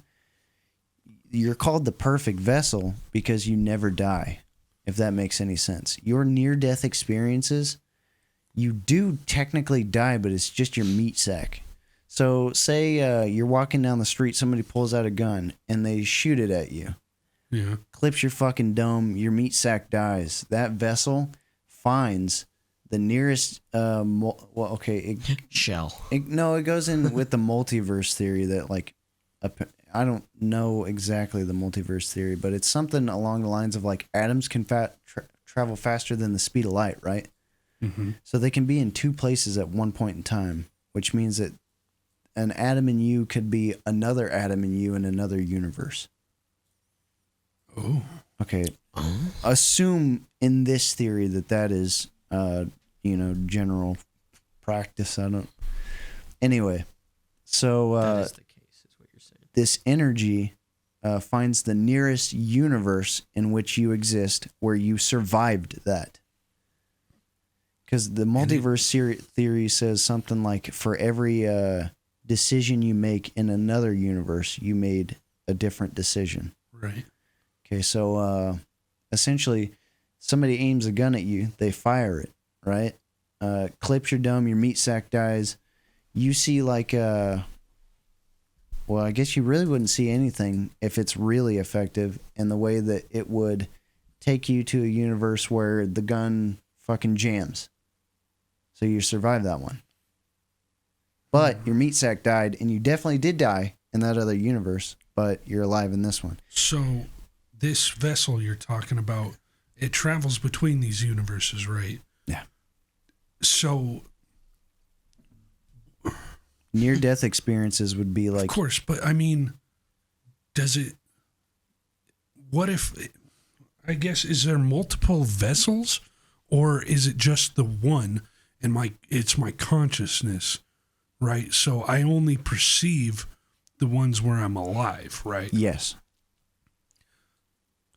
you're called the perfect vessel because you never die, if that makes any sense. Your near death experiences, you do technically die, but it's just your meat sack. So say you're walking down the street, somebody pulls out a gun and they shoot it at you. Yeah. Clips your fucking dome, your meat sack dies. That vessel finds the nearest Shell. it goes in with the multiverse theory that like I don't know exactly the multiverse theory, but it's something along the lines of like atoms can travel faster than the speed of light, right? Mm-hmm. So they can be in two places at one point in time, which means that an atom in you could be another atom in you in another universe. Oh. Okay. Assume in this theory that is general practice. Anyway, so that is the case, is what you're saying. this energy finds the nearest universe in which you exist where you survived that. Because the multiverse theory says something like for every decision you make in another universe, you made a different decision. Right. Okay, so essentially, somebody aims a gun at you, they fire it, right? Clips your dome, your meat sack dies. You see like, well, I guess you really wouldn't see anything if it's really effective in the way that it would take you to a universe where the gun fucking jams. So you survive that one. But your meat sack died, and you definitely did die in that other universe, but you're alive in this one. So this vessel you're talking about, it travels between these universes, right? Yeah. So near-death experiences would be like... Of course, but I mean, does it... What if... I guess, is there multiple vessels? Or is it just the one, and it's my consciousness, right? So I only perceive the ones where I'm alive, right? Yes.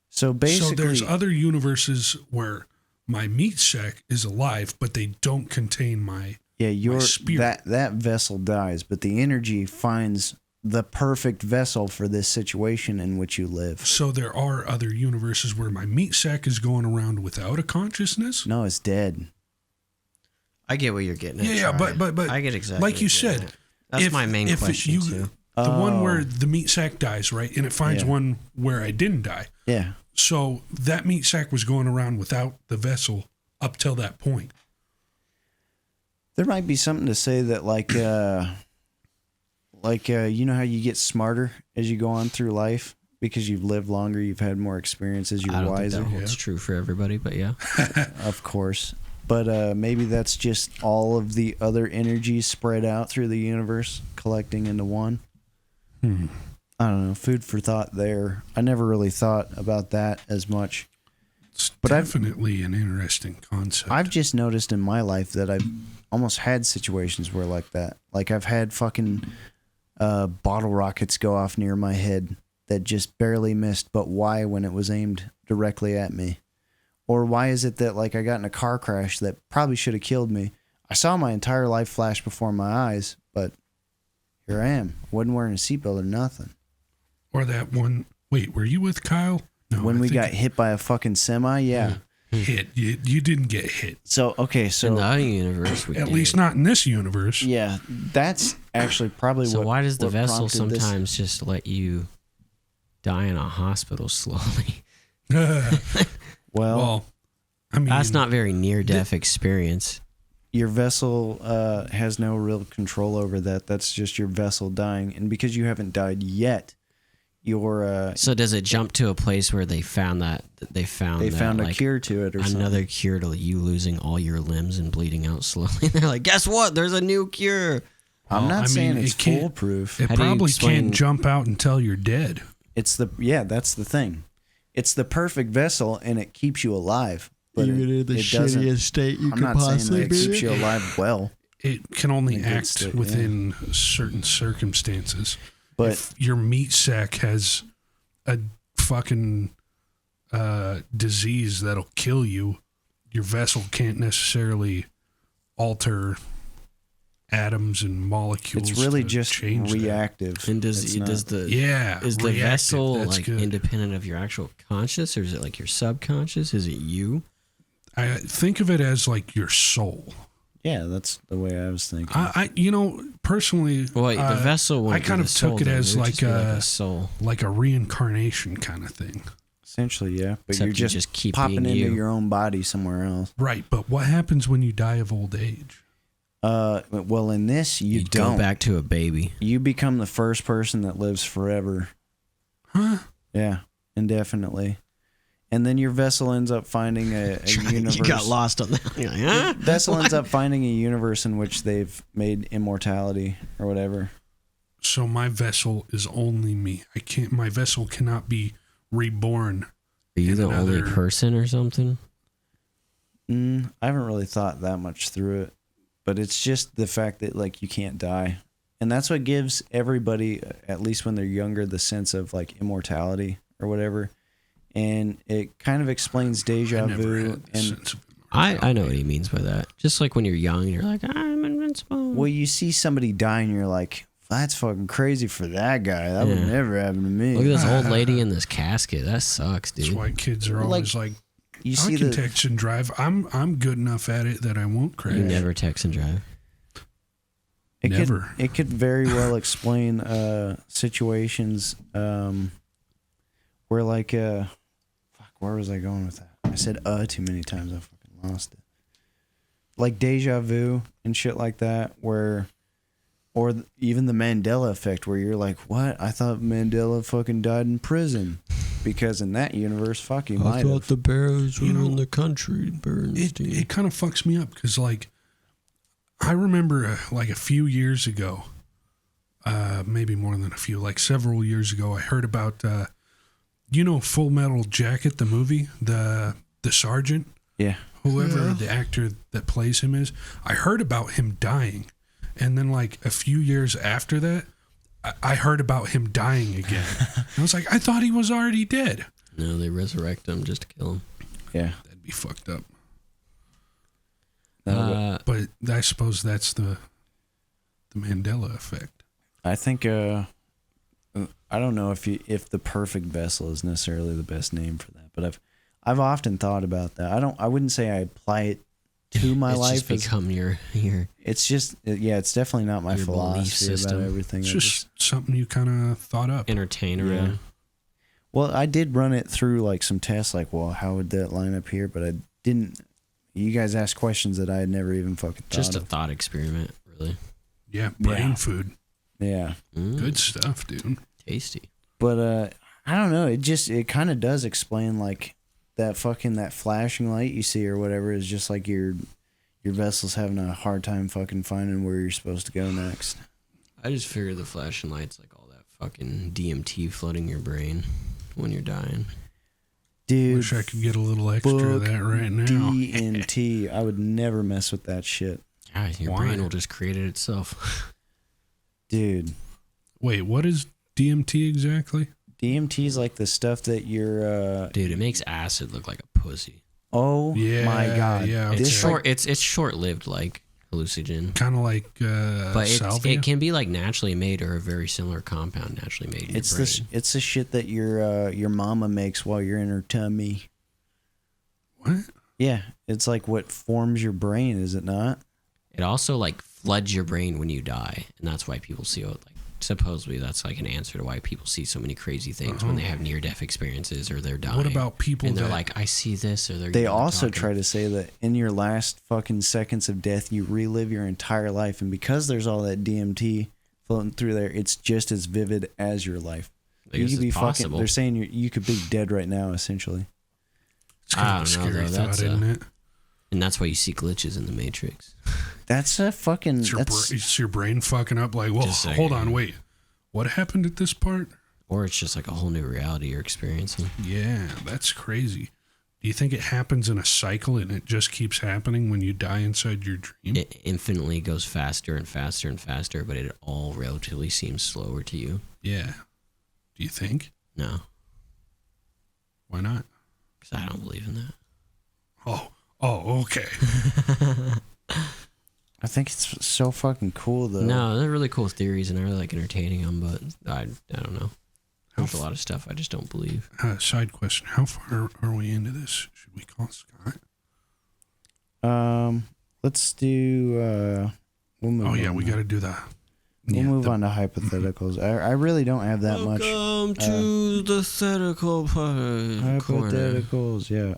So basically... So there's other universes where my meat sack is alive, but they don't contain my... Yeah, my spirit. that vessel dies, but the energy finds the perfect vessel for this situation in which you live. So there are other universes where my meat sack is going around without a consciousness? No, it's dead. I get what you're getting at. Yeah, but I get exactly like what you you're getting said. at. That's my main question too. The one where the meat sack dies, right? And it finds one where I didn't die. Yeah. So that meat sack was going around without the vessel up till that point. There might be something to say that like you know how you get smarter as you go on through life because you've lived longer, you've had more experiences, you're I don't wiser. think that holds true for everybody, but yeah. Of course. But maybe that's just all of the other energies spread out through the universe collecting into one. I don't know. Food for thought there. I never really thought about that as much. It's definitely an interesting concept. I've just noticed in my life that I've almost had situations where like that. Like I've had fucking bottle rockets go off near my head that just barely missed, but why when it was aimed directly at me? Or why is it that like I got in a car crash that probably should have killed me? I saw my entire life flash before my eyes, but here I am. I wasn't wearing a seatbelt or nothing. Or that one. Wait, were you with Kyle? No. When we got hit by a fucking semi, yeah. Hit. You didn't get hit. So, okay, so... In the other universe, we At did. least not in this universe. Yeah, that's actually probably So what... why does the what vessel prompted this. sometimes just let you die in a hospital slowly? Well, I mean... That's not very near-death experience. your vessel has no real control over that. That's just your vessel dying. And because you haven't died yet, your... So does it jump to a place where they found they found a cure to it or something? Another cure to you losing all your limbs and bleeding out slowly? They're like, guess what? There's a new cure. I'm not saying it's it can't- foolproof. It How do you probably explain- can't jump out until you're dead. That's the thing. It's the perfect vessel, and it keeps you alive. But it doesn't. state you I'm not saying that it keeps you alive well. It can only In a good act state, within certain circumstances. But If your meat sack has a fucking disease that'll kill you, your vessel can't necessarily alter atoms and molecules. it's really to just change that. reactive. And It's not- is the reactive, vessel that's like good. independent of your actual conscious, or is it like your subconscious? Is it you? I think of it as like your soul. Yeah, that's the way I was thinking. I personally, Well, wait, the vessel. I wouldn't be kind the of soul, took it then. as would like just be a soul. like a reincarnation kind of thing. Essentially, yeah. But Except you're you just, just keep popping being into you. your own body somewhere else. Right, but what happens when you die of old age? Well, in this, you don't. Go back to a baby. You become the first person that lives forever. Huh? Yeah, indefinitely. And then your vessel ends up finding a universe. You got lost on that. You're like, huh? Vessel ends up finding a universe in which they've made immortality or whatever. So my vessel is only me. I can't. My vessel cannot be reborn. Are you the only Another- person or something? I haven't really thought that much through it, but it's just the fact that like you can't die, and that's what gives everybody, at least when they're younger, the sense of like immortality or whatever, and it kind of explains deja vu. And I know what he means by that. Just like when you're young, you're like, I'm invincible. well, you see somebody die, and you're like, that's fucking crazy for that guy. That would never happen to me. Look at this old lady in this casket. That sucks, dude. That's why kids are always like you I can text and drive. I'm good enough at it that I won't crash. You never text and drive. Never. It could very well explain situations where like fuck, where was I going with that? I said too many times. I fucking lost it. Like deja vu and shit like that, where, or even the Mandela effect, where you're like, what? I thought Mandela fucking died in prison. Because in that universe, fuck, he might have. I thought the bears were in the country, Bernstein. It kind of fucks me up because, like, I remember, like, a few years ago, maybe more than a few, like several years ago, I heard about, Full Metal Jacket, the movie, the sergeant? Yeah. Whoever the actor that plays him is. I heard about him dying. And then, like, a few years after that, I heard about him dying again. I was like, I thought he was already dead. No, they resurrect him just to kill him. Yeah. That'd be fucked up. But I suppose that's the Mandela effect. I think I don't know if the perfect vessel is necessarily the best name for that, but I've often thought about that. I wouldn't say I apply it to my life. It's just become your. It's just it's definitely not my philosophy about everything. It's just something you kind of thought up. Entertain around. Yeah. Well, I did run it through like some tests, like, well, how would that line up here? But I didn't. You guys asked questions that I had never even fucking thought Just a of. thought experiment, really. Yeah, brain food. Yeah. Good stuff, dude. Tasty. But I don't know. It kind of does explain like that flashing light you see or whatever is just like your vessel's having a hard time fucking finding where you're supposed to go next. I just figure the flashing light's like all that fucking DMT flooding your brain when you're dying. Dude, wish I could get a little extra of that right now. DMT. I would never mess with that shit. God, your brain will just create it itself. Dude. Wait, what is DMT exactly? DMT is like the stuff that you're Dude, it makes acid look like a pussy. Oh my god. Yeah, it's short. It's short-lived, like hallucinogen. Kind of like but salvia? It can be like naturally made or a very similar compound naturally made. In it's your brain. it's the shit that your mama makes while you're in her tummy. What? Yeah, it's like what forms your brain, is it not? It also like floods your brain when you die, and that's why people see it. Like supposedly, that's like an answer to why people see so many crazy things when they have near-death experiences or they're dying. What about people and they're like, I see this, or They also try to say that in your last fucking seconds of death, you relive your entire life, and because there's all that DMT floating through there, it's just as vivid as your life. You could be fucking. They're saying you could be dead right now, essentially. It's kind of a scary thought, isn't it? And that's why you see glitches in the Matrix. That's a fucking. It's your brain fucking up. Like, well, hold on, wait. What happened at this part? Or it's just like a whole new reality you're experiencing. Yeah, that's crazy. Do you think it happens in a cycle and it just keeps happening when you die inside your dream? It infinitely goes faster and faster and faster, but it all relatively seems slower to you. Yeah. Do you think? No. Why not? Because I don't believe in that. Oh, okay. I think it's so fucking cool, though. No, they're really cool theories, and I really like entertaining them, but I don't know. There's a lot of stuff I just don't believe. Side question. How far are we into this? Should we call Scott? Let's do... we'll move on. We got to do that. We'll move on to hypotheticals. I really don't have that much. Welcome to the hypothetical hypotheticals, yeah.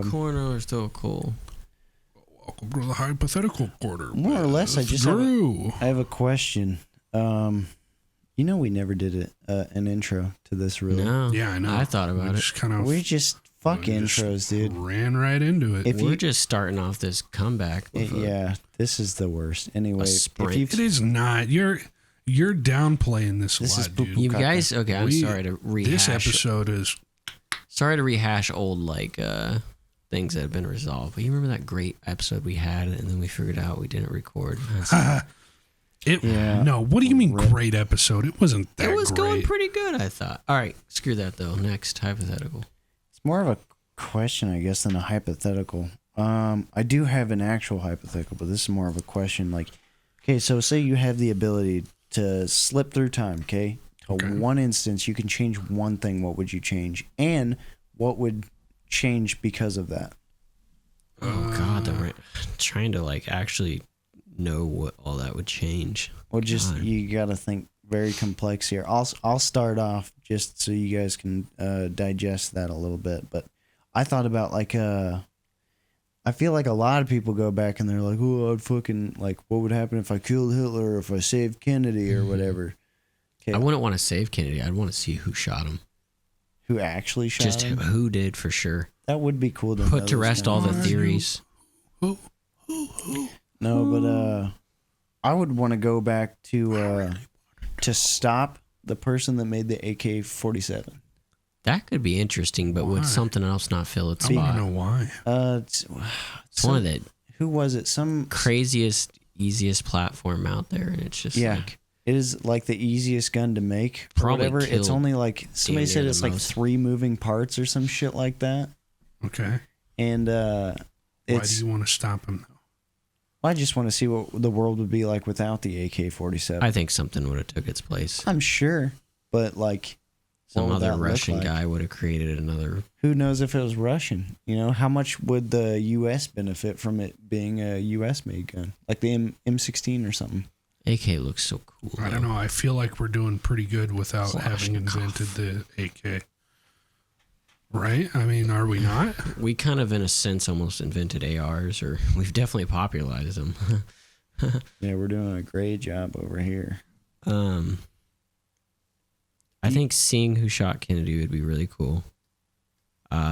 Corner is still cool. Welcome to the hypothetical quarter. More or less, I just Drew. I have a question. We never did an intro to this, really. No. Yeah, I know. I thought about it. We just fuck intros, dude. Ran right into it. We're just starting off this comeback. Yeah, this is the worst. Anyway, it is not. You're downplaying this a lot, dude. You guys, okay, I'm sorry to rehash. This episode is... Sorry to rehash old, things that have been resolved. But you remember that great episode we had, and then we figured out we didn't record. No, what do you mean great episode? It wasn't that great. It was going pretty good, I thought. All right, screw that, though. Next, hypothetical. It's more of a question, I guess, than a hypothetical. I do have an actual hypothetical, but this is more of a question. Like, okay, so say you have the ability to slip through time, okay? One instance, you can change one thing. What would you change? And what would change because of that? Oh, God. I'm trying to, like, actually know what all that would change. Well, just, you got to think very complex here. I'll start off just so you guys can digest that a little bit. But I thought about, like, I feel like a lot of people go back and they're like, oh, I'd fucking, like, what would happen if I killed Hitler or if I saved Kennedy or whatever? I wouldn't want to save Kennedy. I'd want to see who shot him. Who actually shot him? Just who did, for sure. That would be cool to put to rest all the theories. No, but I would want to go back to stop the person that made the AK-47. That could be interesting, but would something else not fill its spot? I don't know why. It's one of the... Who was it? Some craziest, easiest platform out there, and it's just like... It is like the easiest gun to make. Probably whatever. It's only like somebody said it's like 3 moving parts or some shit like that. Okay. And why do you want to stop him though? I just want to see what the world would be like without the AK-47. I think something would have took its place. I'm sure, but like some other Russian guy would have created another. Who knows if it was Russian? You know, how much would the U.S. benefit from it being a U.S. made gun, like the M16 or something? AK looks so cool. I don't know. I feel like we're doing pretty good without having invented the AK. Right? I mean, are we not? We kind of, in a sense, almost invented ARs, or we've definitely popularized them. Yeah, we're doing a great job over here. I think seeing who shot Kennedy would be really cool.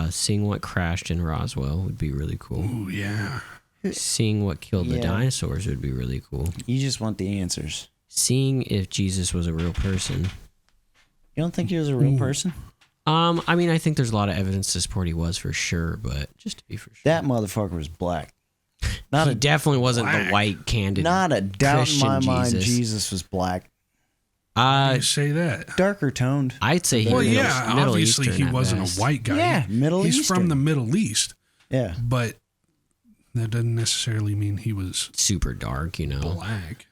Seeing what crashed in Roswell would be really cool. Ooh, yeah. Seeing what killed the dinosaurs would be really cool. You just want the answers. Seeing if Jesus was a real person. You don't think he was a real person? I mean, I think there's a lot of evidence to support he was for sure, but just to be for sure. That motherfucker was black. He definitely wasn't the white, candid Not a doubt Christian in my mind Jesus. Jesus was black. You say that? Darker toned. I'd say he was Middle obviously Eastern he wasn't best. a white guy. Yeah, Middle He's Eastern. from the Middle East. Yeah. But that doesn't necessarily mean he was super dark, you know. black.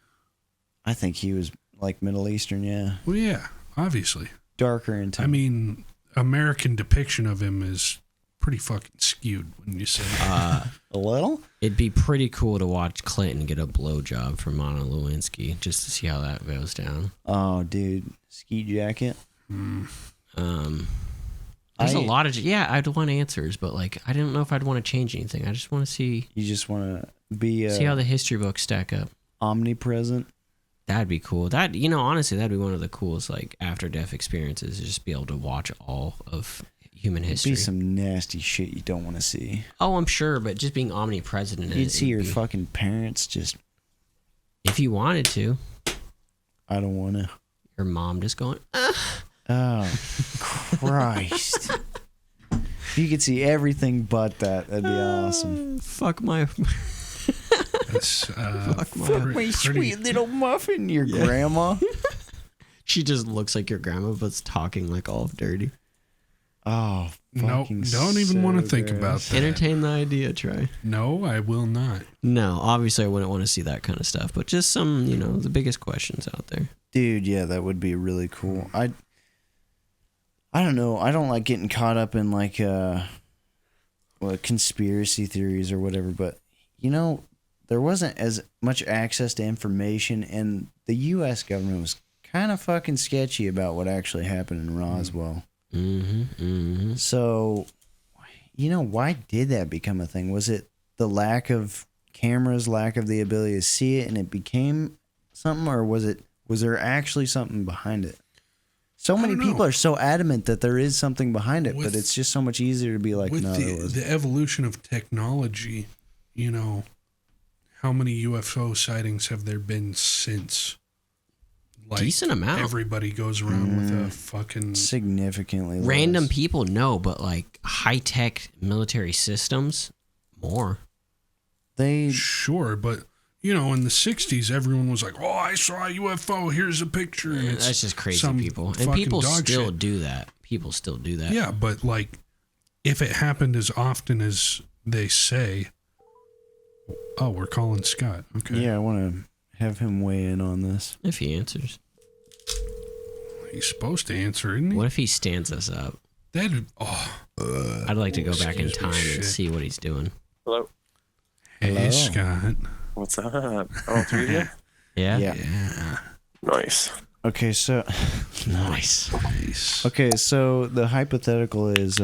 I think he was like Middle Eastern, yeah. Well, yeah, obviously. Darker in tone. I mean, American depiction of him is pretty fucking skewed when you say a little? It'd be pretty cool to watch Clinton get a blowjob from Monica Lewinsky just to see how that goes down. Oh, dude. Ski jacket. There's a lot of... Yeah, I'd want answers, but like, I don't know if I'd want to change anything. I just want to see... You just want to be... see how the history books stack up. Omnipresent. That'd be cool. That, you know, honestly, that'd be one of the coolest, like, after-death experiences, is just be able to watch all of human history. It'd be some nasty shit you don't want to see. Oh, I'm sure, but just being omnipresent in it. You'd see your fucking parents just... If you wanted to. I don't want to. Your mom just going, Oh, Christ. If you could see everything but that, that'd be awesome. Fuck my... That's Fuck my sweet little muffin, your grandma. She just looks like your grandma, but's talking like all dirty. Oh, fucking don't even want to think gross. about that. Entertain the idea, Trey. No, I will not. No, obviously I wouldn't want to see that kind of stuff, but just some, you know, the biggest questions out there. Dude, yeah, that would be really cool. I don't know. I don't like getting caught up in like conspiracy theories or whatever, but you know, there wasn't as much access to information, and the U.S. government was kind of fucking sketchy about what actually happened in Roswell. So, you know, why did that become a thing? Was it the lack of cameras, lack of the ability to see it, and it became something, or was there actually something behind it? So many people are so adamant that there is something behind it, but it's just so much easier to be like, with no, the evolution of technology, you know, how many UFO sightings have there been since like decent amount. Everybody goes around with a fucking significantly Random less. people, no, but like high-tech military systems, more. They sure, but you know, in the 60s, everyone was like, "Oh, I saw a UFO. Here's a picture." And it's That's just crazy some people. And fucking people dog still shit. do that. People still do that. Yeah, but like, if it happened as often as they say, oh, we're calling Scott. Okay. Yeah, I want to have him weigh in on this. If he answers. He's supposed to answer, isn't he? What if he stands us up? That'd, I'd like to go back in excuse me, time shit. and see what he's doing. Hello. Hey, Hello. Scott. What's up? All three of you? Yeah? Yeah. Nice. Okay, so Nice. Nice. okay, so the hypothetical is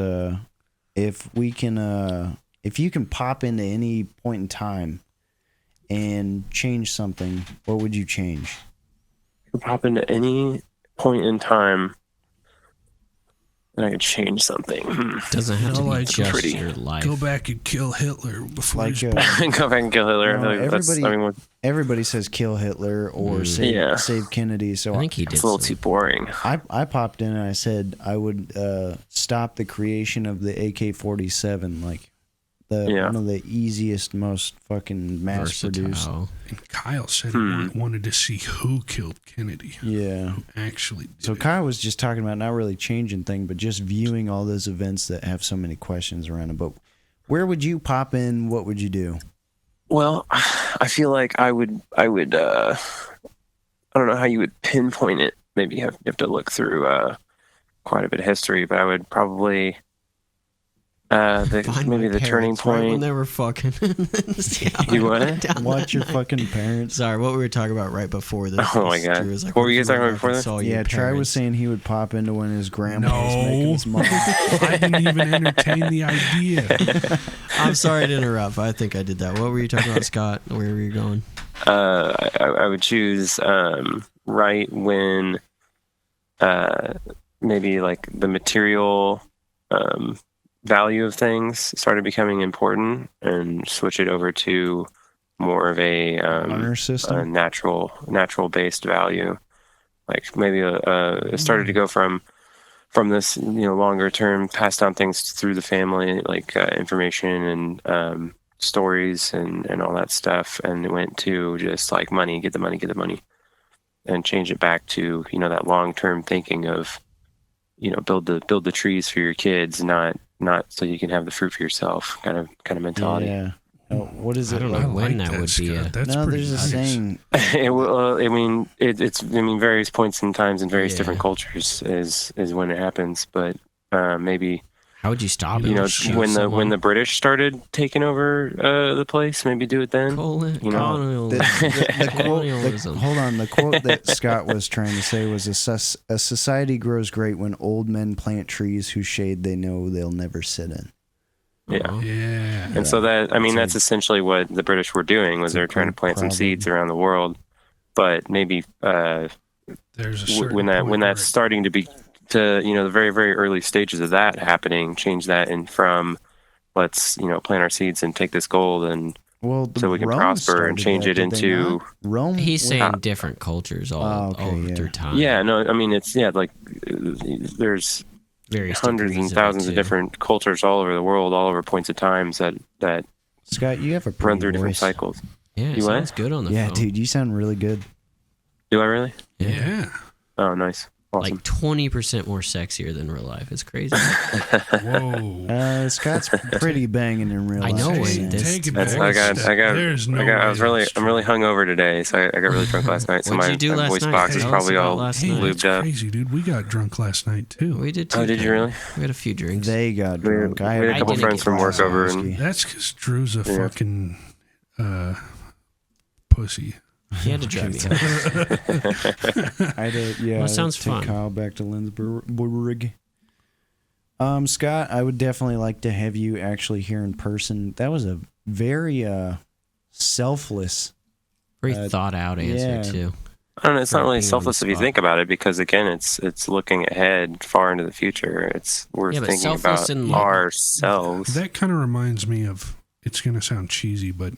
if we can if you can pop into any point in time and change something, what would you change? You could pop into any point in time and I could change something. Doesn't have to be like, just pretty. your life. Go back and kill Hitler before Like he's Go back and kill Hitler. No, everybody- That's everybody says kill Hitler or save, Yeah. save Kennedy. So I think he did. it's a little some- too boring. I popped in and I said I would stop the creation of the AK-47, like one of the easiest, most fucking mass produced. versatile. And Kyle said he wanted to see who killed Kennedy. Yeah. Actually, did So it. Kyle was just talking about not really changing thing, but just viewing all those events that have so many questions around them. But where would you pop in? What would you do? Well, I feel like I would I don't know how you would pinpoint it. Maybe you have to look through quite a bit of history, but I would probably Find maybe my the turning parents right when point. they were fucking. See how You I what? went down Watch your that. fucking parents. Sorry, what we were talking about right before this. Oh my was God. Drew was like, What were you if guys talking went about before back and this? saw your Yeah, Trey was parents? saying he would pop into when his grandma was No. making his mom. I didn't even entertain the idea. I'm sorry to interrupt. I think I did that. What were you talking about, Scott? Where were you going? I would choose right when maybe like the material value of things started becoming important, and switch it over to more of a Honor system. natural based value. Like maybe it started to go from this longer term passed down things through the family, like information and stories and all that stuff, and it went to just like money, get the money, and change it back to that long term thinking of build the trees for your kids, not so you can have the fruit for yourself, kind of mentality. Yeah. Oh, what is it? I don't like? know when that would be. Scott. That's No, pretty there's a nice. saying. It's various points in times in various Yeah. different cultures is when it happens, but maybe How would you stop it? Shoot when someone? the British started taking over the place, maybe do it then. Colonialism. Colonialism. Hold on. The quote that Scott was trying to say was a society grows great when old men plant trees whose shade they know they'll never sit in. Yeah. Uh-huh. Yeah. And so that's essentially what the British were doing, was they were trying to plant some seeds around the world. But maybe There's a certain when point where that's starting to be to the very, very early stages of that happening, change that in from let's plant our seeds and take this gold and Well, so we can Rome prosper and started change that, it did they into not? Rome. He's was- saying different cultures all through time. yeah, no, I mean it's like there's Various hundreds and degrees thousands it, of too. different cultures all over the world, all over points of times that Scott, you have a pretty run through different voice. cycles. Yeah, it You what? sounds good on the Yeah, phone. dude, you sound really good. Do I really? Yeah. Oh, nice, awesome. Like 20% more sexier than real life. It's crazy. Whoa. Scott's pretty banging in real I life. know just it. saying. Take it That's, back. I I'm really hungover today, so I got really drunk last night. So What'd my, you do my last voice night? box is Tell us probably about all last Hey, night. lubed that's up. crazy, dude. We got drunk last night too. We did too. Oh, did you really? We had a few drinks. They got We had- drunk. I we had a had couple didn't friends get from work glass of over, whiskey. and That's because Drew's a Yeah. fucking pussy. He had to drive me home. I did. Yeah, Well, it sounds take fun. Kyle back to Lindsborg. Scott, I would definitely like to have you actually here in person. That was a very selfless. Very thought out answer, yeah. too. I don't know. It's not really Being on selfless the if you spot. think about it, because again, it's looking ahead far into the future. We're Yeah, but thinking selfless about in, like- ourselves. That kind of reminds me of, it's going to sound cheesy, but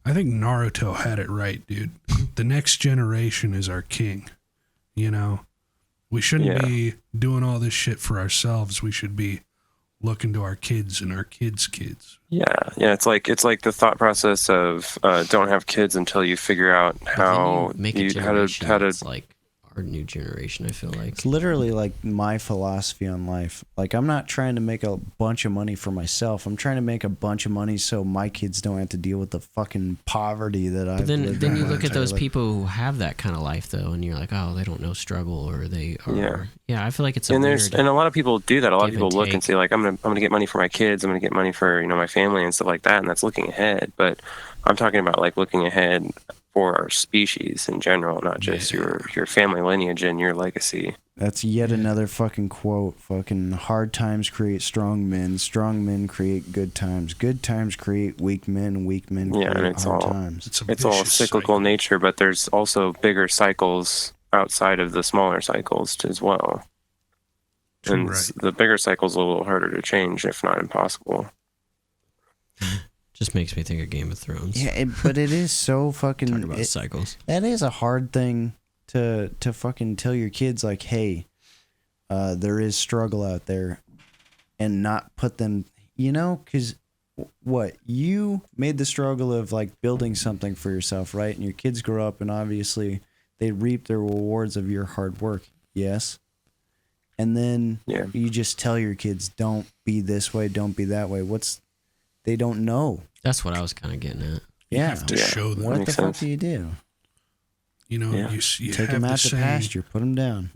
I think Naruto had it right, dude. The next generation is our king. You know, we shouldn't be doing all this shit for ourselves. We should be looking to our kids and our kids' kids. Yeah. It's like the thought process of don't have kids until you figure out how to It's like our new generation, I feel like. It's literally like my philosophy on life. Like, I'm not trying to make a bunch of money for myself. I'm trying to make a bunch of money so my kids don't have to deal with the fucking poverty that I've lived. But then you look at those life. people who have that kind of life, though, and you're like, oh, they don't know struggle, or they are. Yeah, I feel like it's a and weird. And a lot of people do that. A lot of people look take. and say, like, I'm gonna get money for my kids. I'm gonna get money for my family and stuff like that. And that's looking ahead. But I'm talking about like looking ahead for our species in general, not just your family lineage and your legacy. That's yet another fucking quote. Fucking hard times create strong men create good times create weak men create and it's hard all times. it's all cyclical nature, but there's also bigger cycles outside of the smaller cycles as well. And the bigger cycle's a little harder to change, if not impossible. Just makes me think of Game of Thrones. Yeah, but it is so fucking... Talk about cycles. That is a hard thing to fucking tell your kids, like, hey, there is struggle out there, and not put them... You know, because what? You made the struggle of, like, building something for yourself, right? And your kids grow up, and obviously they reap the rewards of your hard work. Yes? And then you just tell your kids, don't be this way, don't be that way. They don't know. That's what I was kind of getting at. You have to show them. What the fuck do you do? You know, you take them out to pasture, put them down.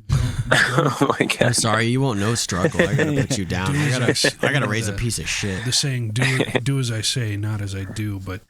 Oh my God. I'm sorry, you won't know struggle. I gotta put you down. I gotta raise a piece of shit. The saying, do as I say, not as I do, but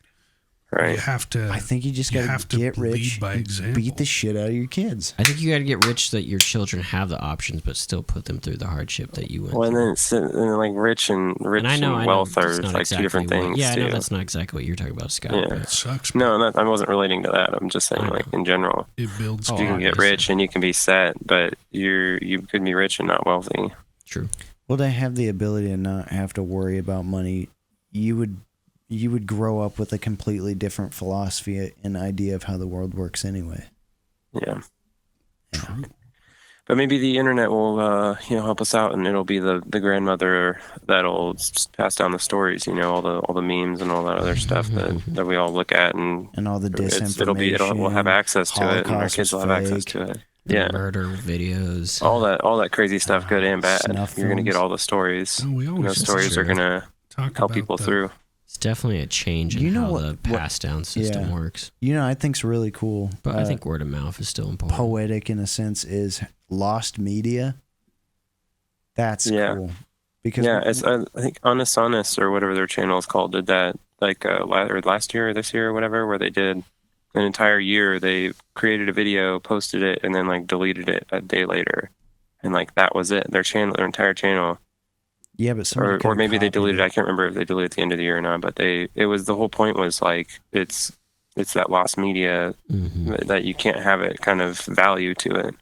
you have to. I think you just gotta get rich by example. Beat the shit out of your kids. I think you gotta get rich so that your children have the options, but still put them through the hardship that you went through. And then like rich and wealth are like two different things. I know that's not exactly what you're talking about, Scott. Yeah, it sucks. No, I wasn't relating to that. I'm just saying, like in general, it builds. You can get rich and you can be set, but you could be rich and not wealthy. True. Well, to have the ability to not have to worry about money, you would grow up with a completely different philosophy and idea of how the world works anyway. Yeah. True. But maybe the internet will help us out, and it'll be the grandmother that'll pass down the stories, all the memes and all that other stuff that we all look at, and all the disinformation. We'll have access to it, and our kids will have access to it. The murder videos, all that crazy stuff, good and bad. You're gonna get all the stories. Those stories are gonna help people through. It's definitely a change in how the pass down system works. I think's really cool. But I think word of mouth is still important. Poetic in a sense is lost media. That's cool. Because it's I think Honest or whatever their channel is called did that like last year or this year or whatever, where they did an entire year. They created a video, posted it, and then like deleted it a day later, and like that was it. Their entire channel. Yeah, but or maybe they deleted it. I can't remember if they deleted it at the end of the year or not. But the whole point was like it's that lost media that you can't have it kind of value to it.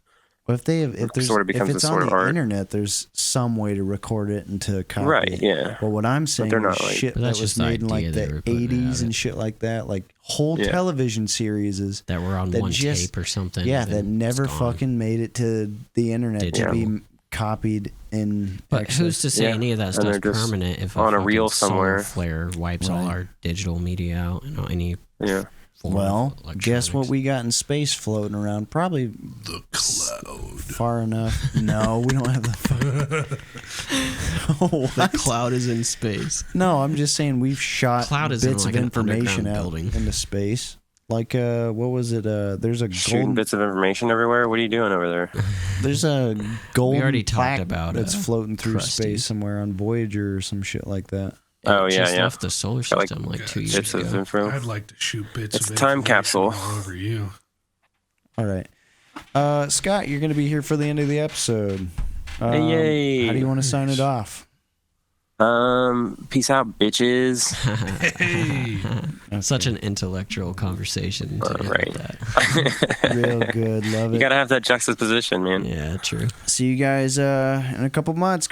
Well, if it's on the internet, there's some way to record it and to copy it. Right, yeah. Well, what I'm saying is shit that was made in like the 80s and shit like that, like whole television series that were on one tape or something. Yeah, that never fucking made it to the internet to be copied in. But who's to say any of that stuff's permanent if on a reel somewhere flare wipes all our digital media out and any well, guess what we got in space floating around? Probably the cloud. Far enough. No, we don't have the the cloud is in space. No, I'm just saying we've shot bits of information out into space. Like, what was it? There's a shooting bits of information everywhere. What are you doing over there? There's a golden we already talked plaque about that's floating through space somewhere on Voyager or some shit like that. Oh yeah, left the solar system like 2 years ago. I'd like to shoot bits. It's a time capsule all over you. All right, Scott, you're going to be here for the end of the episode. Yay! How do you want to sign it off? Peace out, bitches. Okay. Such an intellectual conversation. Right. Real good. Love it. You gotta have that juxtaposition, man. Yeah, true. See you guys in a couple months. Goodbye.